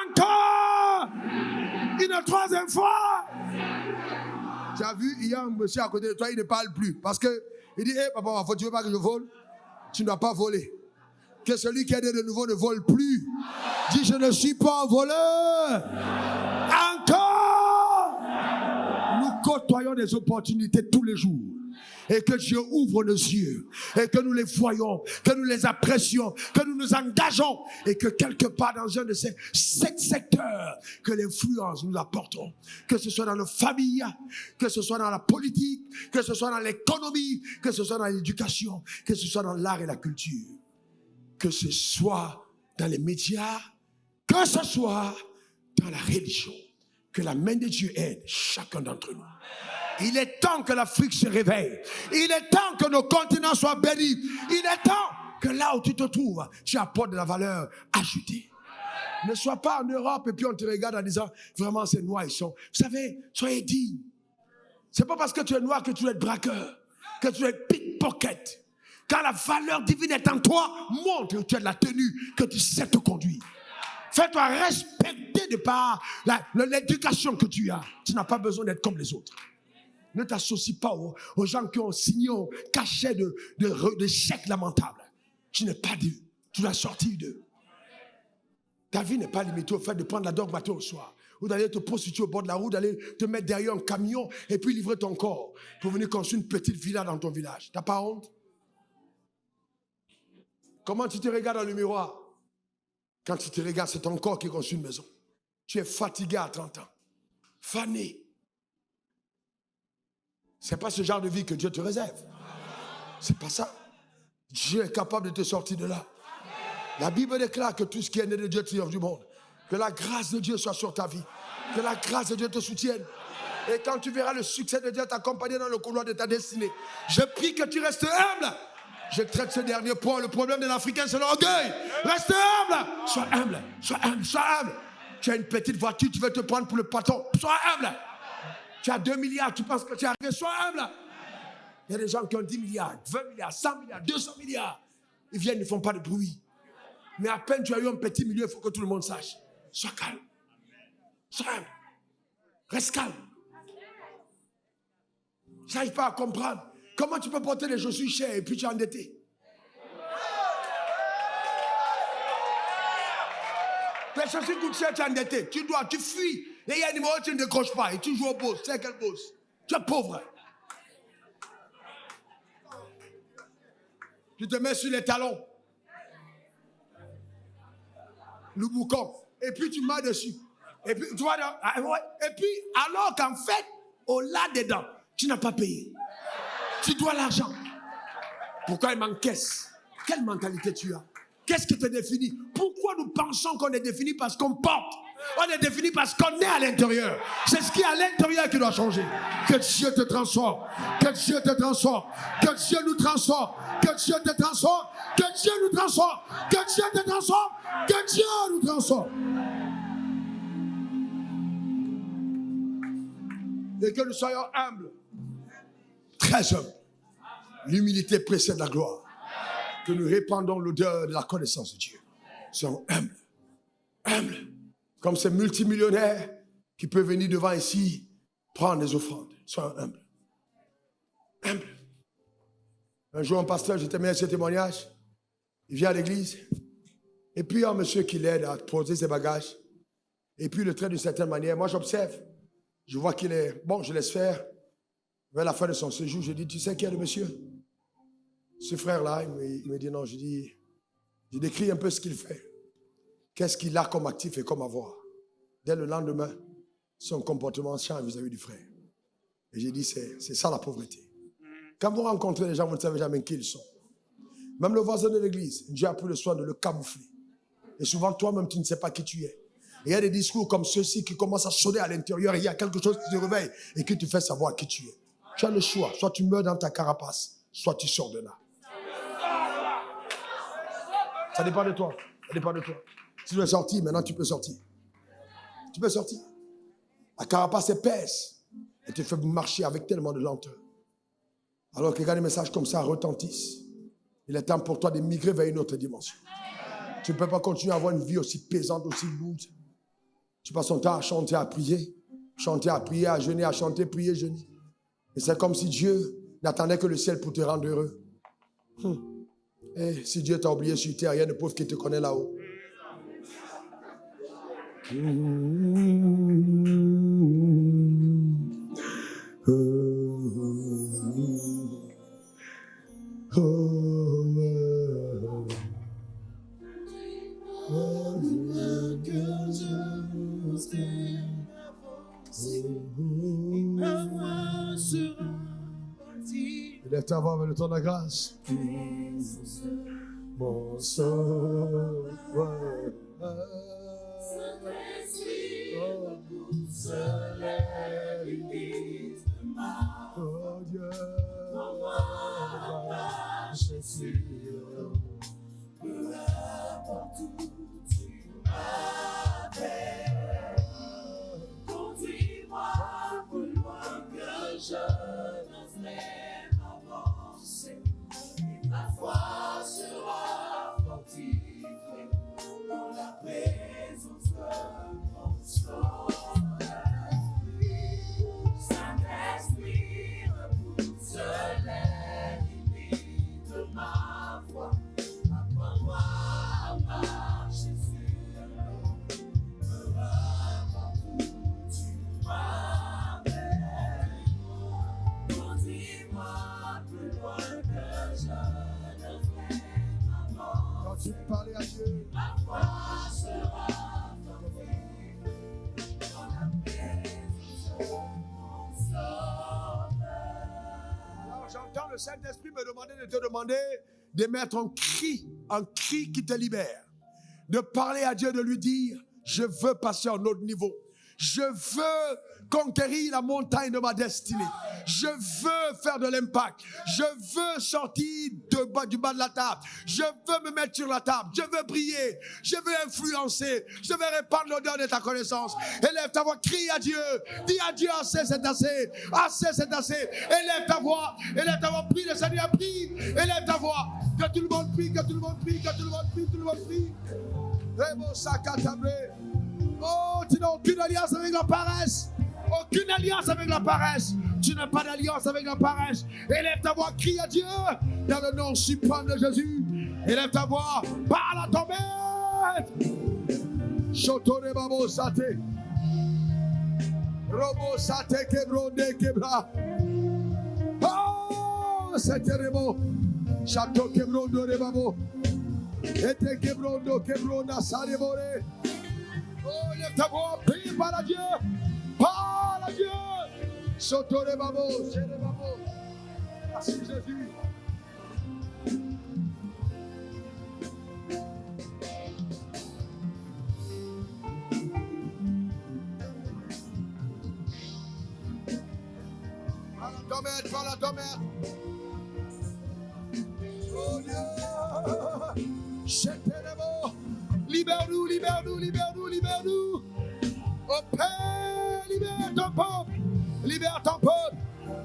Encore une troisième fois. Tu as vu, il y a un monsieur à côté de toi, il ne parle plus. Parce qu'il dit, hé, papa, tu ne veux pas que je vole? Tu ne dois pas voler. Que celui qui est né de nouveau ne vole plus. Dis, je ne suis pas un voleur. Encore. Nous côtoyons des opportunités tous les jours. Et que Dieu ouvre nos yeux. Et que nous les voyons. Que nous les apprécions. Que nous nous engageons. Et que quelque part dans un de ces 7 secteurs, que l'influence nous apportons. Que ce soit dans nos familles. Que ce soit dans la politique. Que ce soit dans l'économie. Que ce soit dans l'éducation. Que ce soit dans l'art et la culture. Que ce soit dans les médias. Que ce soit dans la religion. Que la main de Dieu aide chacun d'entre nous. Il est temps que l'Afrique se réveille. Il est temps que nos continents soient bénis. Il est temps que là où tu te trouves, tu apportes de la valeur ajoutée. Ne sois pas en Europe et puis on te regarde en disant, vraiment ces noirs, ils sont... Vous savez, soyez dignes. C'est pas parce que tu es noir que tu es braqueur, que tu es pickpocket. Quand la valeur divine est en toi, montre que tu as de la tenue, que tu sais te conduire. Fais-toi respecter de par l'éducation que tu as. Tu n'as pas besoin d'être comme les autres. Ne t'associe pas aux gens qui ont signé un cachet de chèques lamentables. Tu n'es pas d'eux. Tu dois sortir d'eux. Ta vie n'est pas limitée au fait de prendre la drogue matin au soir. Ou d'aller te prostituer au bord de la route, d'aller te mettre derrière un camion et puis livrer ton corps pour venir construire une petite villa dans ton village. Tu n'as pas honte? Comment tu te regardes dans le miroir? Quand tu te regardes, c'est ton corps qui construit une maison. Tu es fatigué à 30 ans. Fané. Ce n'est pas ce genre de vie que Dieu te réserve. C'est pas ça. Dieu est capable de te sortir de là. La Bible déclare que tout ce qui est né de Dieu triomphe du monde. Que la grâce de Dieu soit sur ta vie. Que la grâce de Dieu te soutienne. Et quand tu verras le succès de Dieu t'accompagner dans le couloir de ta destinée, je prie que tu restes humble. Je traite ce dernier point. Le problème de l'Africain, c'est l'orgueil. Reste humble. Sois humble. Sois humble. Sois humble. Tu as une petite voiture, tu veux te prendre pour le patron. Sois humble. Tu as 2 milliards, tu penses que tu es arrivé. Sois humble. Il y a des gens qui ont 10 milliards, 20 milliards, 100 milliards, 200 milliards. Ils viennent, ils ne font pas de bruit. Mais à peine tu as eu un petit milieu, il faut que tout le monde sache. Sois calme. Sois humble. Reste calme. Je n'arrive pas à comprendre. Comment tu peux porter les chaussures chères et puis tu es endetté? Les chaussures coûtent cher, tu es endetté. Tu fuis. Et il y a un numéro, tu ne décroches pas. Et tu joues au boss. C'est quel boss? Tu es pauvre. Tu te mets sur les talons. Le boucan. Et puis tu mets dessus. Et puis, tu vois, et puis, alors qu'en fait, au-là dedans, tu n'as pas payé. Tu dois l'argent. Pourquoi il m'encaisse? Quelle mentalité tu as? Qu'est-ce qui te définit? Pourquoi nous pensons qu'on est défini parce qu'on porte? On est défini parce qu'on est à l'intérieur. C'est ce qui est à l'intérieur qui doit changer. Que Dieu te transforme. Que Dieu te transforme. Que Dieu nous transforme. Que Dieu te transforme. Que Dieu nous transforme. Que Dieu te transforme. Que Dieu nous transforme. Et que nous soyons humbles. Très humbles. L'humilité précède la gloire. Que nous répandons l'odeur de la connaissance de Dieu. Soyons humbles. Humbles. Comme ces multimillionnaires qui peuvent venir devant ici prendre des offrandes. Soyons humbles. Humbles. Un jour, un pasteur, j'étais mis à ce témoignage. Il vient à l'église. Et puis, il y a un monsieur qui l'aide à poser ses bagages. Et puis, il le traite d'une certaine manière. Moi, j'observe. Je vois qu'il est... Bon, je laisse faire. Vers la fin de son séjour, je dis, tu sais qui est le monsieur? Ce frère-là, il me dit non. Je décris un peu ce qu'il fait. Qu'est-ce qu'il a comme actif et comme avoir? Dès le lendemain, son comportement change vis-à-vis du frère. Et j'ai dit, c'est ça la pauvreté. Quand vous rencontrez les gens, vous ne savez jamais qui ils sont. Même le voisin de l'église, Dieu a pris le soin de le camoufler. Et souvent, toi-même, tu ne sais pas qui tu es. Et il y a des discours comme ceux-ci qui commencent à sonner à l'intérieur. Et il y a quelque chose qui te réveille et qui te fait savoir qui tu es. Tu as le choix. Soit tu meurs dans ta carapace, soit tu sors de là. Ça dépend de toi. Ça dépend de toi. Si tu veux sortir, maintenant tu peux sortir. Tu peux sortir. La carapace épaisse et te fait marcher avec tellement de lenteur. Alors que quand des messages comme ça retentissent, il est temps pour toi de migrer vers une autre dimension. Tu ne peux pas continuer à avoir une vie aussi pesante, aussi lourde. Tu passes ton temps à chanter, à prier, à jeûner, à chanter, prier, jeûner. Et c'est comme si Dieu n'attendait que le ciel pour te rendre heureux. Et si Dieu t'a oublié sur terre, il y a une pauvre qui te connaît là-haut. Lève ta voix avec le ton de grâce. Mon sauveur. Oh Dieu, je suis peu importe où tu m'appelles, conduis-moi plus loin que je n'oserais m'avancer, et ma foi sera fortifiée dans la présence de mon Sauveur. Saint-Esprit, repousse les limites de ma foi. Apprends-moi à marcher sur l'eau, peu importe où tu m'amènes. Conduis-moi plus loin que je n'oserais m'avancer. Quand tu parlais à Dieu, ma foi sera fortifiée dans la présence de mon Sauveur. Alors j'entends le Saint-Esprit me demander de te demander de mettre un cri qui te libère. De parler à Dieu, de lui dire, je veux passer à un autre niveau. Je veux conquérir la montagne de ma destinée. Je veux faire de l'impact. Je veux sortir du bas de la table. Je veux me mettre sur la table. Je veux briller. Je veux influencer. Je veux répandre l'odeur de ta connaissance. Élève ta voix, crie à Dieu. Dis à Dieu, assez c'est assez. Assez c'est assez. Élève ta voix. Prie le Seigneur, prie. Élève ta voix. Que tout le monde prie, que tout le monde prie, que tout le monde prie, tout le monde prie. Oh, tu n'as aucune alliance avec la paresse. Aucune alliance avec la paresse. Tu n'as pas d'alliance avec la paresse. Élève ta voix, crie à Dieu dans le nom suprême de Jésus. Élève ta voix, parle à ton maître. Chotore babo sate. Robo sate kebronde kebra. Oh, c'est terrible. Chateau kebrondo de babo. Ete kebrondo kebronda sarebore. Oh, lève ta voix, prie, parle à Dieu. Parle à Dieu. Chotore babo, chere babo. Merci Jésus. Parle à ton maître. Oh Dieu. Libère-nous, libère-nous, libère-nous, libère-nous. Oh Père, libère ton peuple. Libère ton peuple.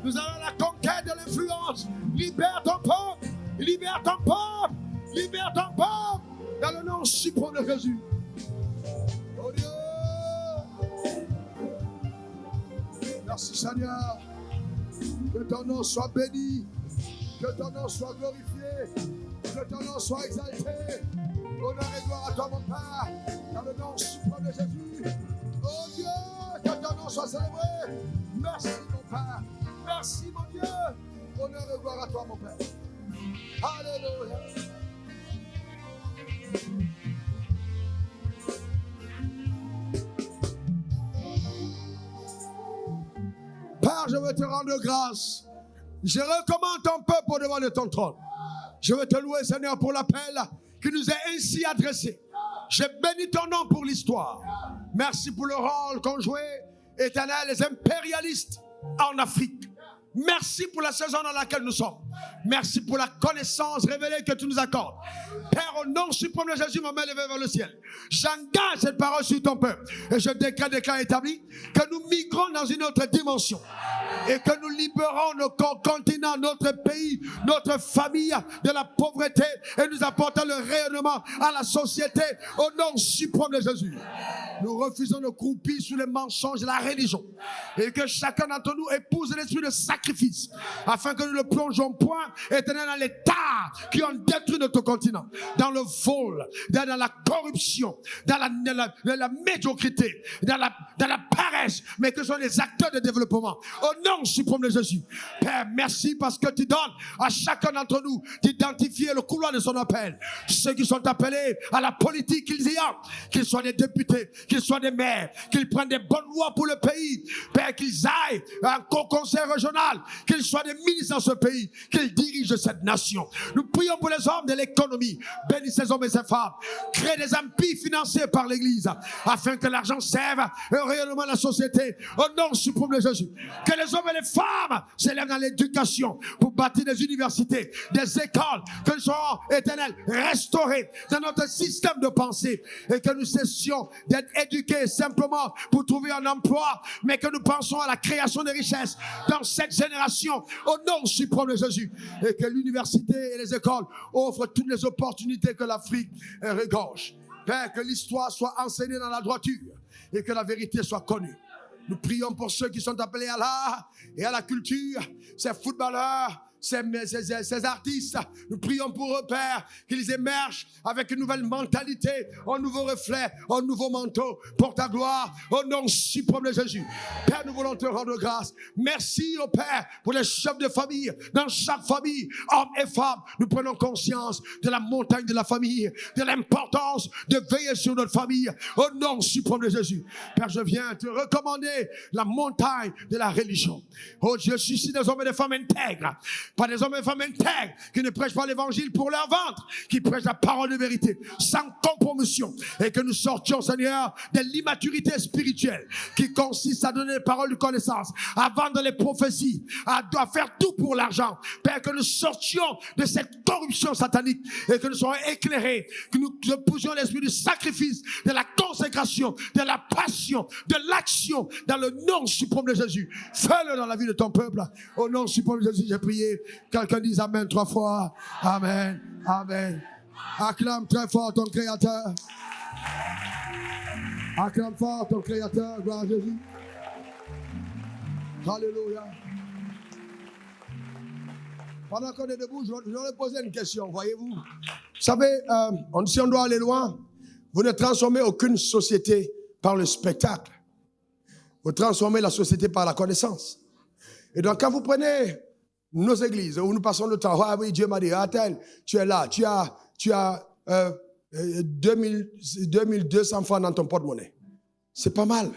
Nous allons à la conquête de l'influence. Libère ton peuple. Libère ton peuple. Libère ton peuple. Dans le nom suprême de Jésus. Oh Dieu. Merci Seigneur. Que ton nom soit béni. Que ton nom soit glorifié. Que ton nom soit exalté. Honneur et gloire à toi, mon Père. Dans le nom suprême de Jésus. Oh Dieu, que ton nom soit célébré. Merci, mon Père. Merci, mon Dieu. Honneur et gloire à toi, mon Père. Alléluia. Père, je veux te rendre grâce. Je recommande ton peuple devant de ton trône. Je veux te louer, Seigneur, pour l'appel qui nous est ainsi adressé. Je bénis ton nom pour l'histoire. Merci pour le rôle qu'ont joué, Éternel, les impérialistes en Afrique. Merci pour la saison dans laquelle nous sommes. Merci pour la connaissance révélée que tu nous accordes. Père, au nom suprême de Jésus, ma main levée vers le ciel. J'engage cette parole sur ton peuple. Et je déclare établi que nous migrons dans une autre dimension. Et que nous libérons notre continent, notre pays, notre famille de la pauvreté. Et nous apportons le rayonnement à la société au nom suprême de Jésus. Nous refusons de croupir sous les mensonges de la religion. Et que chacun d'entre nous épouse l'esprit de sacrifice. Afin que nous ne plongeons point éternel dans les tares qui ont détruit notre continent. Dans le vol, dans la corruption, dans la médiocrité, dans la paresse. Mais que ce sont les acteurs de développement. Au nom suprême de Jésus. Père, merci parce que tu donnes à chacun d'entre nous d'identifier le couloir de son appel. Ceux qui sont appelés à la politique, qu'ils y aillent, qu'ils soient des députés, qu'ils soient des maires, qu'ils prennent des bonnes lois pour le pays. Père, qu'ils aillent à un conseil régional, qu'ils soient des ministres dans ce pays, qu'ils dirigent cette nation. Nous prions pour les hommes de l'économie. Bénis ces hommes et ces femmes. Crée des empires financés par l'Église afin que l'argent serve au rayonnement de la société. Au nom suprême de Jésus. Que les hommes et les femmes s'élèvent dans l'éducation pour bâtir des universités, des écoles, que nous soyons éternels restaurés dans notre système de pensée et que nous cessions d'être éduqués simplement pour trouver un emploi, mais que nous pensons à la création de richesses dans cette génération au nom suprême de Jésus et que l'université et les écoles offrent toutes les opportunités que l'Afrique regorge. Père, que l'histoire soit enseignée dans la droiture et que la vérité soit connue. Nous prions pour ceux qui sont appelés à l'art et à la culture, ces footballeurs, ces artistes. Nous prions pour eux, Père, qu'ils émergent avec une nouvelle mentalité, un nouveau reflet, un nouveau manteau pour ta gloire, au nom suprême de Jésus. Père, nous voulons te rendre grâce. Merci, au Père, pour les chefs de famille. Dans chaque famille, hommes et femmes, nous prenons conscience de la montagne de la famille, de l'importance de veiller sur notre famille, au nom suprême de Jésus. Père, je viens te recommander la montagne de la religion. Oh Dieu, suscite des hommes et des femmes intègres. Pas des hommes et femmes intègres qui ne prêchent pas l'évangile pour leur ventre, qui prêchent la parole de vérité, sans compromission. Et que nous sortions, Seigneur, de l'immaturité spirituelle qui consiste à donner les paroles de connaissance, à vendre les prophéties, à faire tout pour l'argent. Père, que nous sortions de cette corruption satanique et que nous soyons éclairés, que nous épousions l'esprit du sacrifice, de la consécration, de la passion, de l'action, dans le nom suprême de Jésus. Fais-le dans la vie de ton peuple. Au nom suprême de Jésus, j'ai prié. Quelqu'un dise Amen 3 fois. Amen. Amen. Acclame très fort ton Créateur. Acclame fort ton Créateur. Gloire à Jésus. Alléluia. Pendant qu'on est debout, je vais poser une question, voyez-vous. Vous savez, si on doit aller loin, vous ne transformez aucune société par le spectacle. Vous transformez la société par la connaissance. Et donc, quand vous prenez nos églises, où nous passons le temps, ah oui, Dieu m'a dit, ah tel, tu es là, tu as 2200 francs dans ton porte-monnaie. C'est pas mal.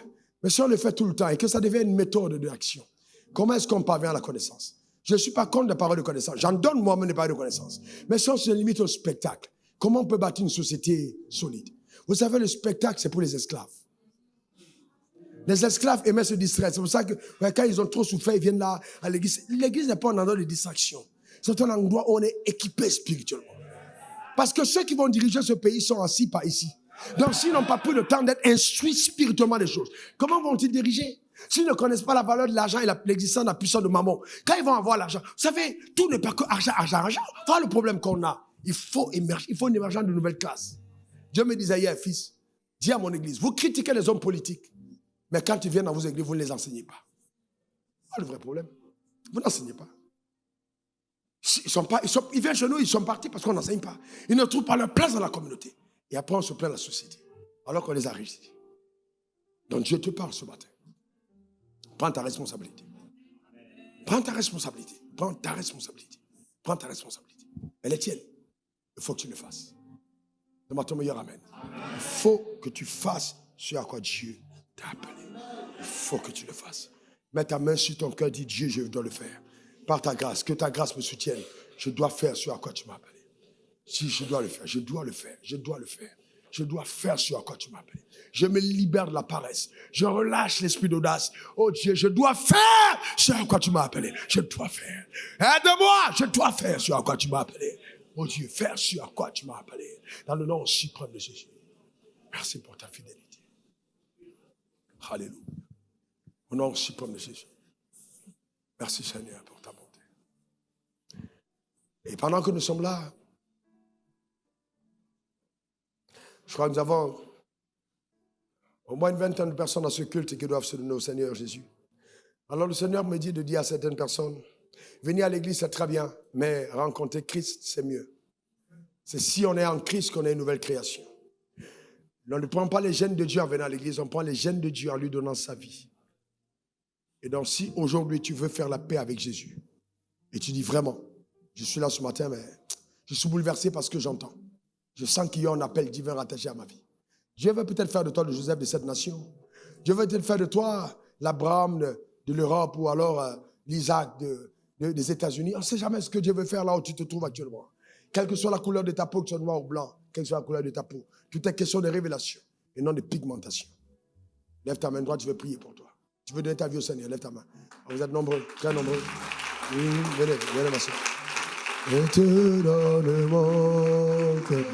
Mais si on le fait tout le temps et que ça devient une méthode d'action, comment est-ce qu'on parvient à la connaissance? Je ne suis pas contre la parole de connaissance. J'en donne moi-même des paroles de connaissance. Mais si on se limite au spectacle, comment on peut bâtir une société solide? Vous savez, le spectacle, c'est pour les esclaves. Les esclaves aimaient se distraire. C'est pour ça que quand ils ont trop souffert, ils viennent là à l'église. L'église n'est pas un endroit de distraction. C'est un endroit où on est équipé spirituellement. Parce que ceux qui vont diriger ce pays sont assis par ici. Donc s'ils n'ont pas pris le temps d'être instruits spirituellement des choses, comment vont-ils diriger? S'ils ne connaissent pas la valeur de l'argent et l'existence de la puissance de mammon, quand ils vont avoir l'argent, vous savez, tout n'est pas que argent, argent, argent. Voilà le problème qu'on a. Il faut émerger, il faut une émergence de nouvelles classes. Dieu me disait hier, fils, dis à mon église, vous critiquez les hommes politiques, mais quand ils viennent dans vos églises, vous ne les enseignez pas. Voilà le vrai problème. Vous n'enseignez pas. Ils viennent chez nous, ils sont partis parce qu'on n'enseigne pas. Ils ne trouvent pas leur place dans la communauté. Et après, on se plaint de la société. Alors qu'on les a réussis. Donc Dieu te parle ce matin. Prends ta responsabilité. Prends ta responsabilité. Prends ta responsabilité. Prends ta responsabilité. Elle est tienne. Il faut que tu le fasses. Demande ton meilleur amen. Il faut que tu fasses ce à quoi Dieu t'a appelé. Il faut que tu le fasses. Mets ta main sur ton cœur, dis Dieu, je dois le faire. Par ta grâce, que ta grâce me soutienne. Je dois faire ce à quoi tu m'as appelé. Si je dois le faire, je dois le faire, je dois le faire. Je dois faire ce à quoi tu m'as appelé. Je me libère de la paresse. Je relâche l'esprit d'audace. Oh Dieu, je dois faire ce à quoi tu m'as appelé. Je dois faire. Aide-moi, je dois faire ce à quoi tu m'as appelé. Oh Dieu, faire ce à quoi tu m'as appelé. Dans le nom suprême de Jésus. Merci pour ta fidélité. Alléluia. Au nom suprême de Jésus. Merci Seigneur pour ta bonté. Et pendant que nous sommes là, je crois que nous avons au moins une vingtaine de personnes dans ce culte qui doivent se donner au Seigneur Jésus. Alors le Seigneur me dit de dire à certaines personnes, venir à l'église c'est très bien, mais rencontrer Christ c'est mieux. C'est si on est en Christ qu'on est une nouvelle création. On ne prend pas les gènes de Dieu en venant à l'église, on prend les gènes de Dieu en lui donnant sa vie. Et donc si aujourd'hui tu veux faire la paix avec Jésus, et tu dis vraiment, je suis là ce matin, mais je suis bouleversé par ce que j'entends. Je sens qu'il y a un appel divin rattaché à ma vie. Dieu veut peut-être faire de toi le Joseph de cette nation. Dieu veut peut-être faire de toi l'Abraham de l'Europe ou alors l'Isaac des États-Unis. On ne sait jamais ce que Dieu veut faire là où tu te trouves actuellement. Quelle que soit la couleur de ta peau, que tu sois noir ou blanc, quelle que soit la couleur de ta peau, tout est question de révélation et non de pigmentation. Lève ta main droite, je vais prier pour toi. Tu veux donner ta vie au Seigneur, lève ta main. Vous êtes nombreux, très nombreux. Venez, ma soeur. Je te donne mon cœur.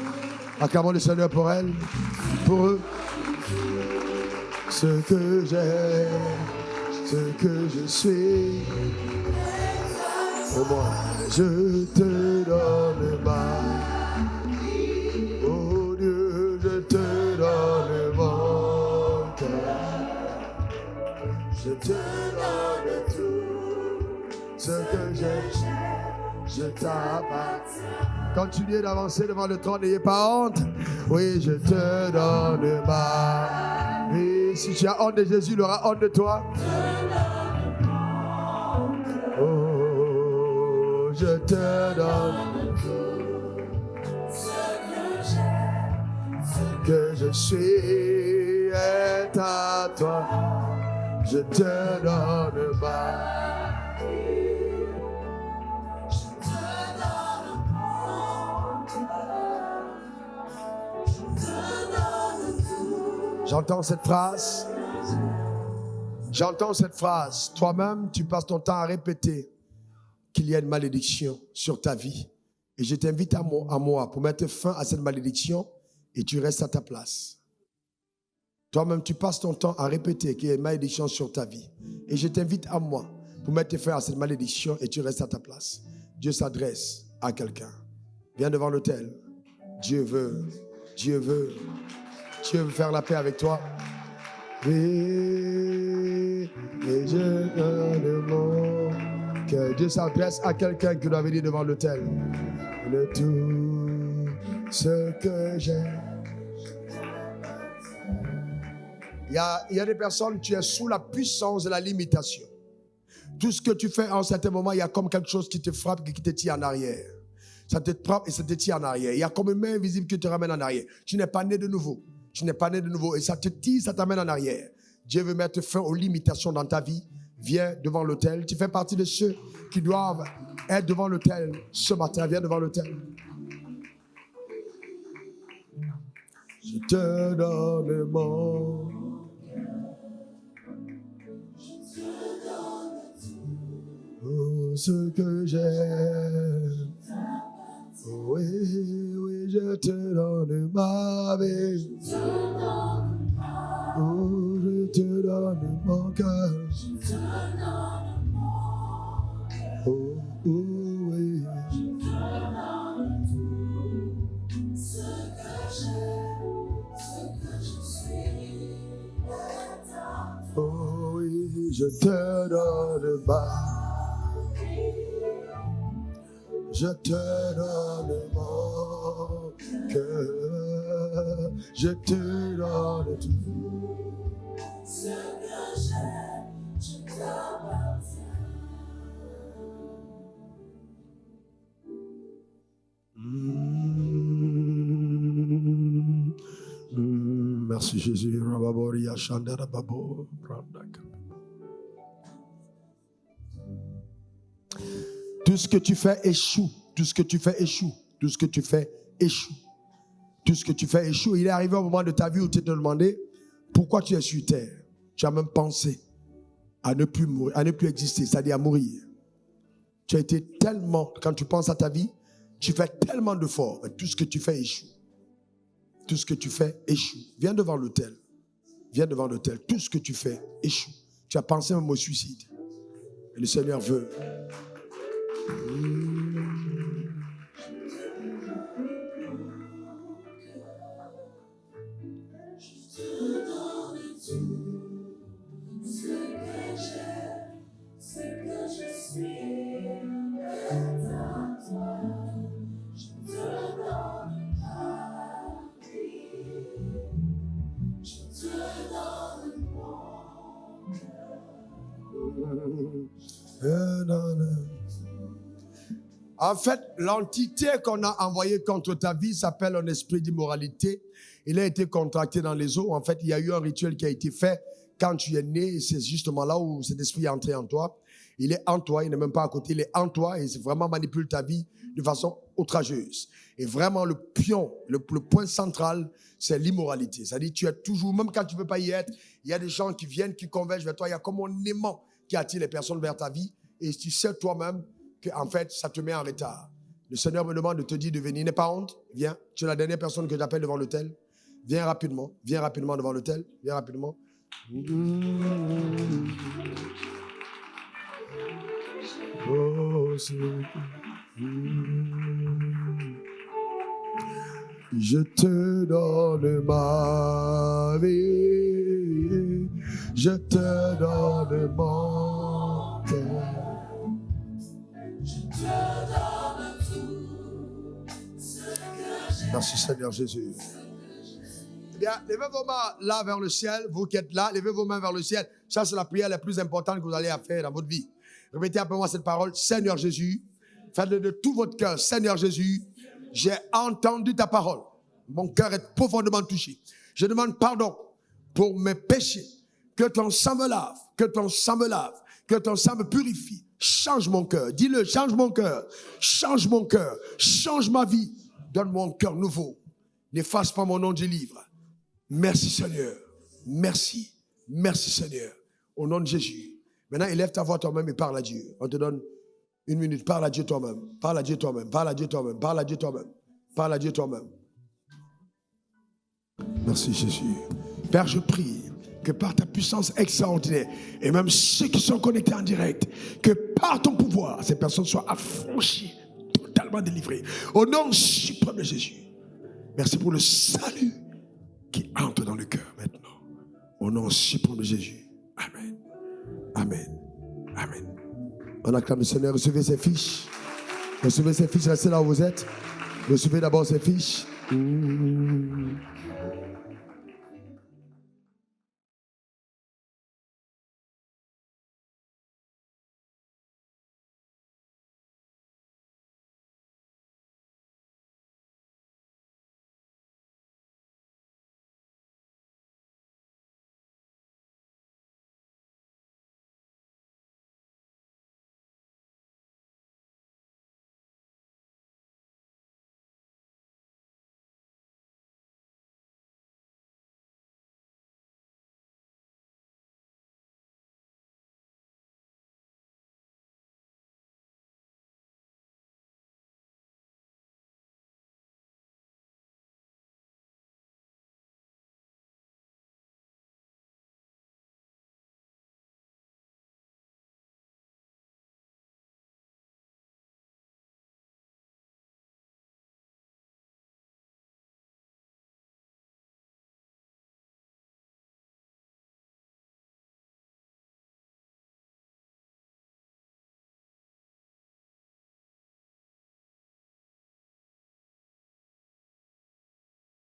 Acclamons le Seigneur pour elle, pour eux. Ce que j'ai, ce que je suis. Pour moi, je te donne ma. Oh Dieu, je te donne mon cœur. Je te donne tout ce que j'ai. Je t'appartiens. Continuez d'avancer devant le trône, n'ayez pas honte. Oui, je te donne ma vie. Si tu as honte de Jésus, il aura honte de toi. Oh, je te donne ce que j'ai, ce que je suis est à toi. Je te donne ma vie. J'entends cette phrase. J'entends cette phrase. Toi-même, tu passes ton temps à répéter qu'il y a une malédiction sur ta vie. Et je t'invite à moi pour mettre fin à cette malédiction et tu restes à ta place. Toi-même, tu passes ton temps à répéter qu'il y a une malédiction sur ta vie. Et je t'invite à moi pour mettre fin à cette malédiction et tu restes à ta place. Dieu s'adresse à quelqu'un. Viens devant l'autel. Dieu veut faire la paix avec toi. Et je donne mon cœur. Dieu s'adresse à quelqu'un qui doit venir devant l'autel. Le tout ce que j'ai. Il y a des personnes, tu es sous la puissance de la limitation. Tout ce que tu fais en certain moment, il y a comme quelque chose qui te frappe et qui te tire en arrière. Ça te frappe et ça te tire en arrière. Il y a comme une main invisible qui te ramène en arrière. Tu n'es pas né de nouveau. Tu n'es pas né de nouveau et ça te tire, ça t'amène en arrière. Dieu veut mettre fin aux limitations dans ta vie. Viens devant l'autel. Tu fais partie de ceux qui doivent être devant l'autel ce matin. Viens devant l'autel. Je te donne mon. Oh, ce que j'aime. Oui, je te donne ma vie. Oh, je te donne mon cœur. Oh, oui. Ce que j'aime, ce que je suis. Oh, oui, je te donne ma vie. Je te donne mon cœur, je te donne tout. Ce que j'aime, je t'appartiens. Merci Jésus. Tout ce que tu fais échoue. Tout ce que tu fais échoue. Tout ce que tu fais échoue. Tout ce que tu fais échoue. Il est arrivé un moment de ta vie où tu te demandais pourquoi tu es sur terre. Tu as même pensé à ne plus mourir, à ne plus exister, c'est-à-dire à mourir. Tu as été tellement, quand tu penses à ta vie, tu fais tellement d'efforts, mais tout ce que tu fais échoue. Tout ce que tu fais échoue. Viens devant l'autel. Viens devant l'autel. Tout ce que tu fais échoue. Tu as pensé même au suicide. Et le Seigneur veut. En fait, l'entité qu'on a envoyée contre ta vie s'appelle un esprit d'immoralité. Il a été contracté dans les eaux. En fait, il y a eu un rituel qui a été fait quand tu es né. Et c'est justement là où cet esprit est entré en toi. Il est en toi, il n'est même pas à côté. Il est en toi et c'est vraiment manipule ta vie de façon outrageuse. Et vraiment, le pion, le point central, c'est l'immoralité. C'est-à-dire, tu es toujours, même quand tu ne veux pas y être, il y a des gens qui viennent, qui convergent vers toi. Il y a comme un aimant qui attire les personnes vers ta vie. Et tu sais toi-même qu'en fait, ça te met en retard. Le Seigneur me demande de te dire de venir. N'aie pas honte. Viens. Tu es la dernière personne que j'appelle devant l'autel. Viens rapidement. Viens rapidement devant l'autel. Viens rapidement. Je te donne ma vie. Je te donne mon cœur. Merci Seigneur Jésus. Eh bien, levez vos mains là vers le ciel, vous qui êtes là, levez vos mains vers le ciel. Ça, c'est la prière la plus importante que vous allez faire dans votre vie. Répétez après moi cette parole. Seigneur Jésus, faites-le de tout votre cœur. Seigneur Jésus, j'ai entendu ta parole. Mon cœur est profondément touché. Je demande pardon pour mes péchés. Que ton sang me lave, que ton sang me lave, que ton sang me purifie. Change mon cœur. Dis-le, change mon cœur. Change mon cœur. Change ma vie. Donne-moi un cœur nouveau. N'efface pas mon nom du livre. Merci Seigneur. Merci. Merci Seigneur. Au nom de Jésus. Maintenant, élève ta voix toi-même et parle à Dieu. On te donne une minute. Parle à Dieu toi-même. Parle à Dieu toi-même. Parle à Dieu toi-même. Parle à Dieu toi-même. Parle à Dieu toi-même. Merci Jésus. Père, je prie que par ta puissance extraordinaire, et même ceux qui sont connectés en direct, que par ton pouvoir, ces personnes soient affranchies, totalement délivrées. Au nom suprême de Jésus. Merci pour le salut qui entre dans le cœur maintenant. Au nom suprême de Jésus. Amen. Amen. Amen. On acclame le Seigneur. Recevez ces fiches. Recevez ces fiches. Restez là où vous êtes. Recevez d'abord ces fiches.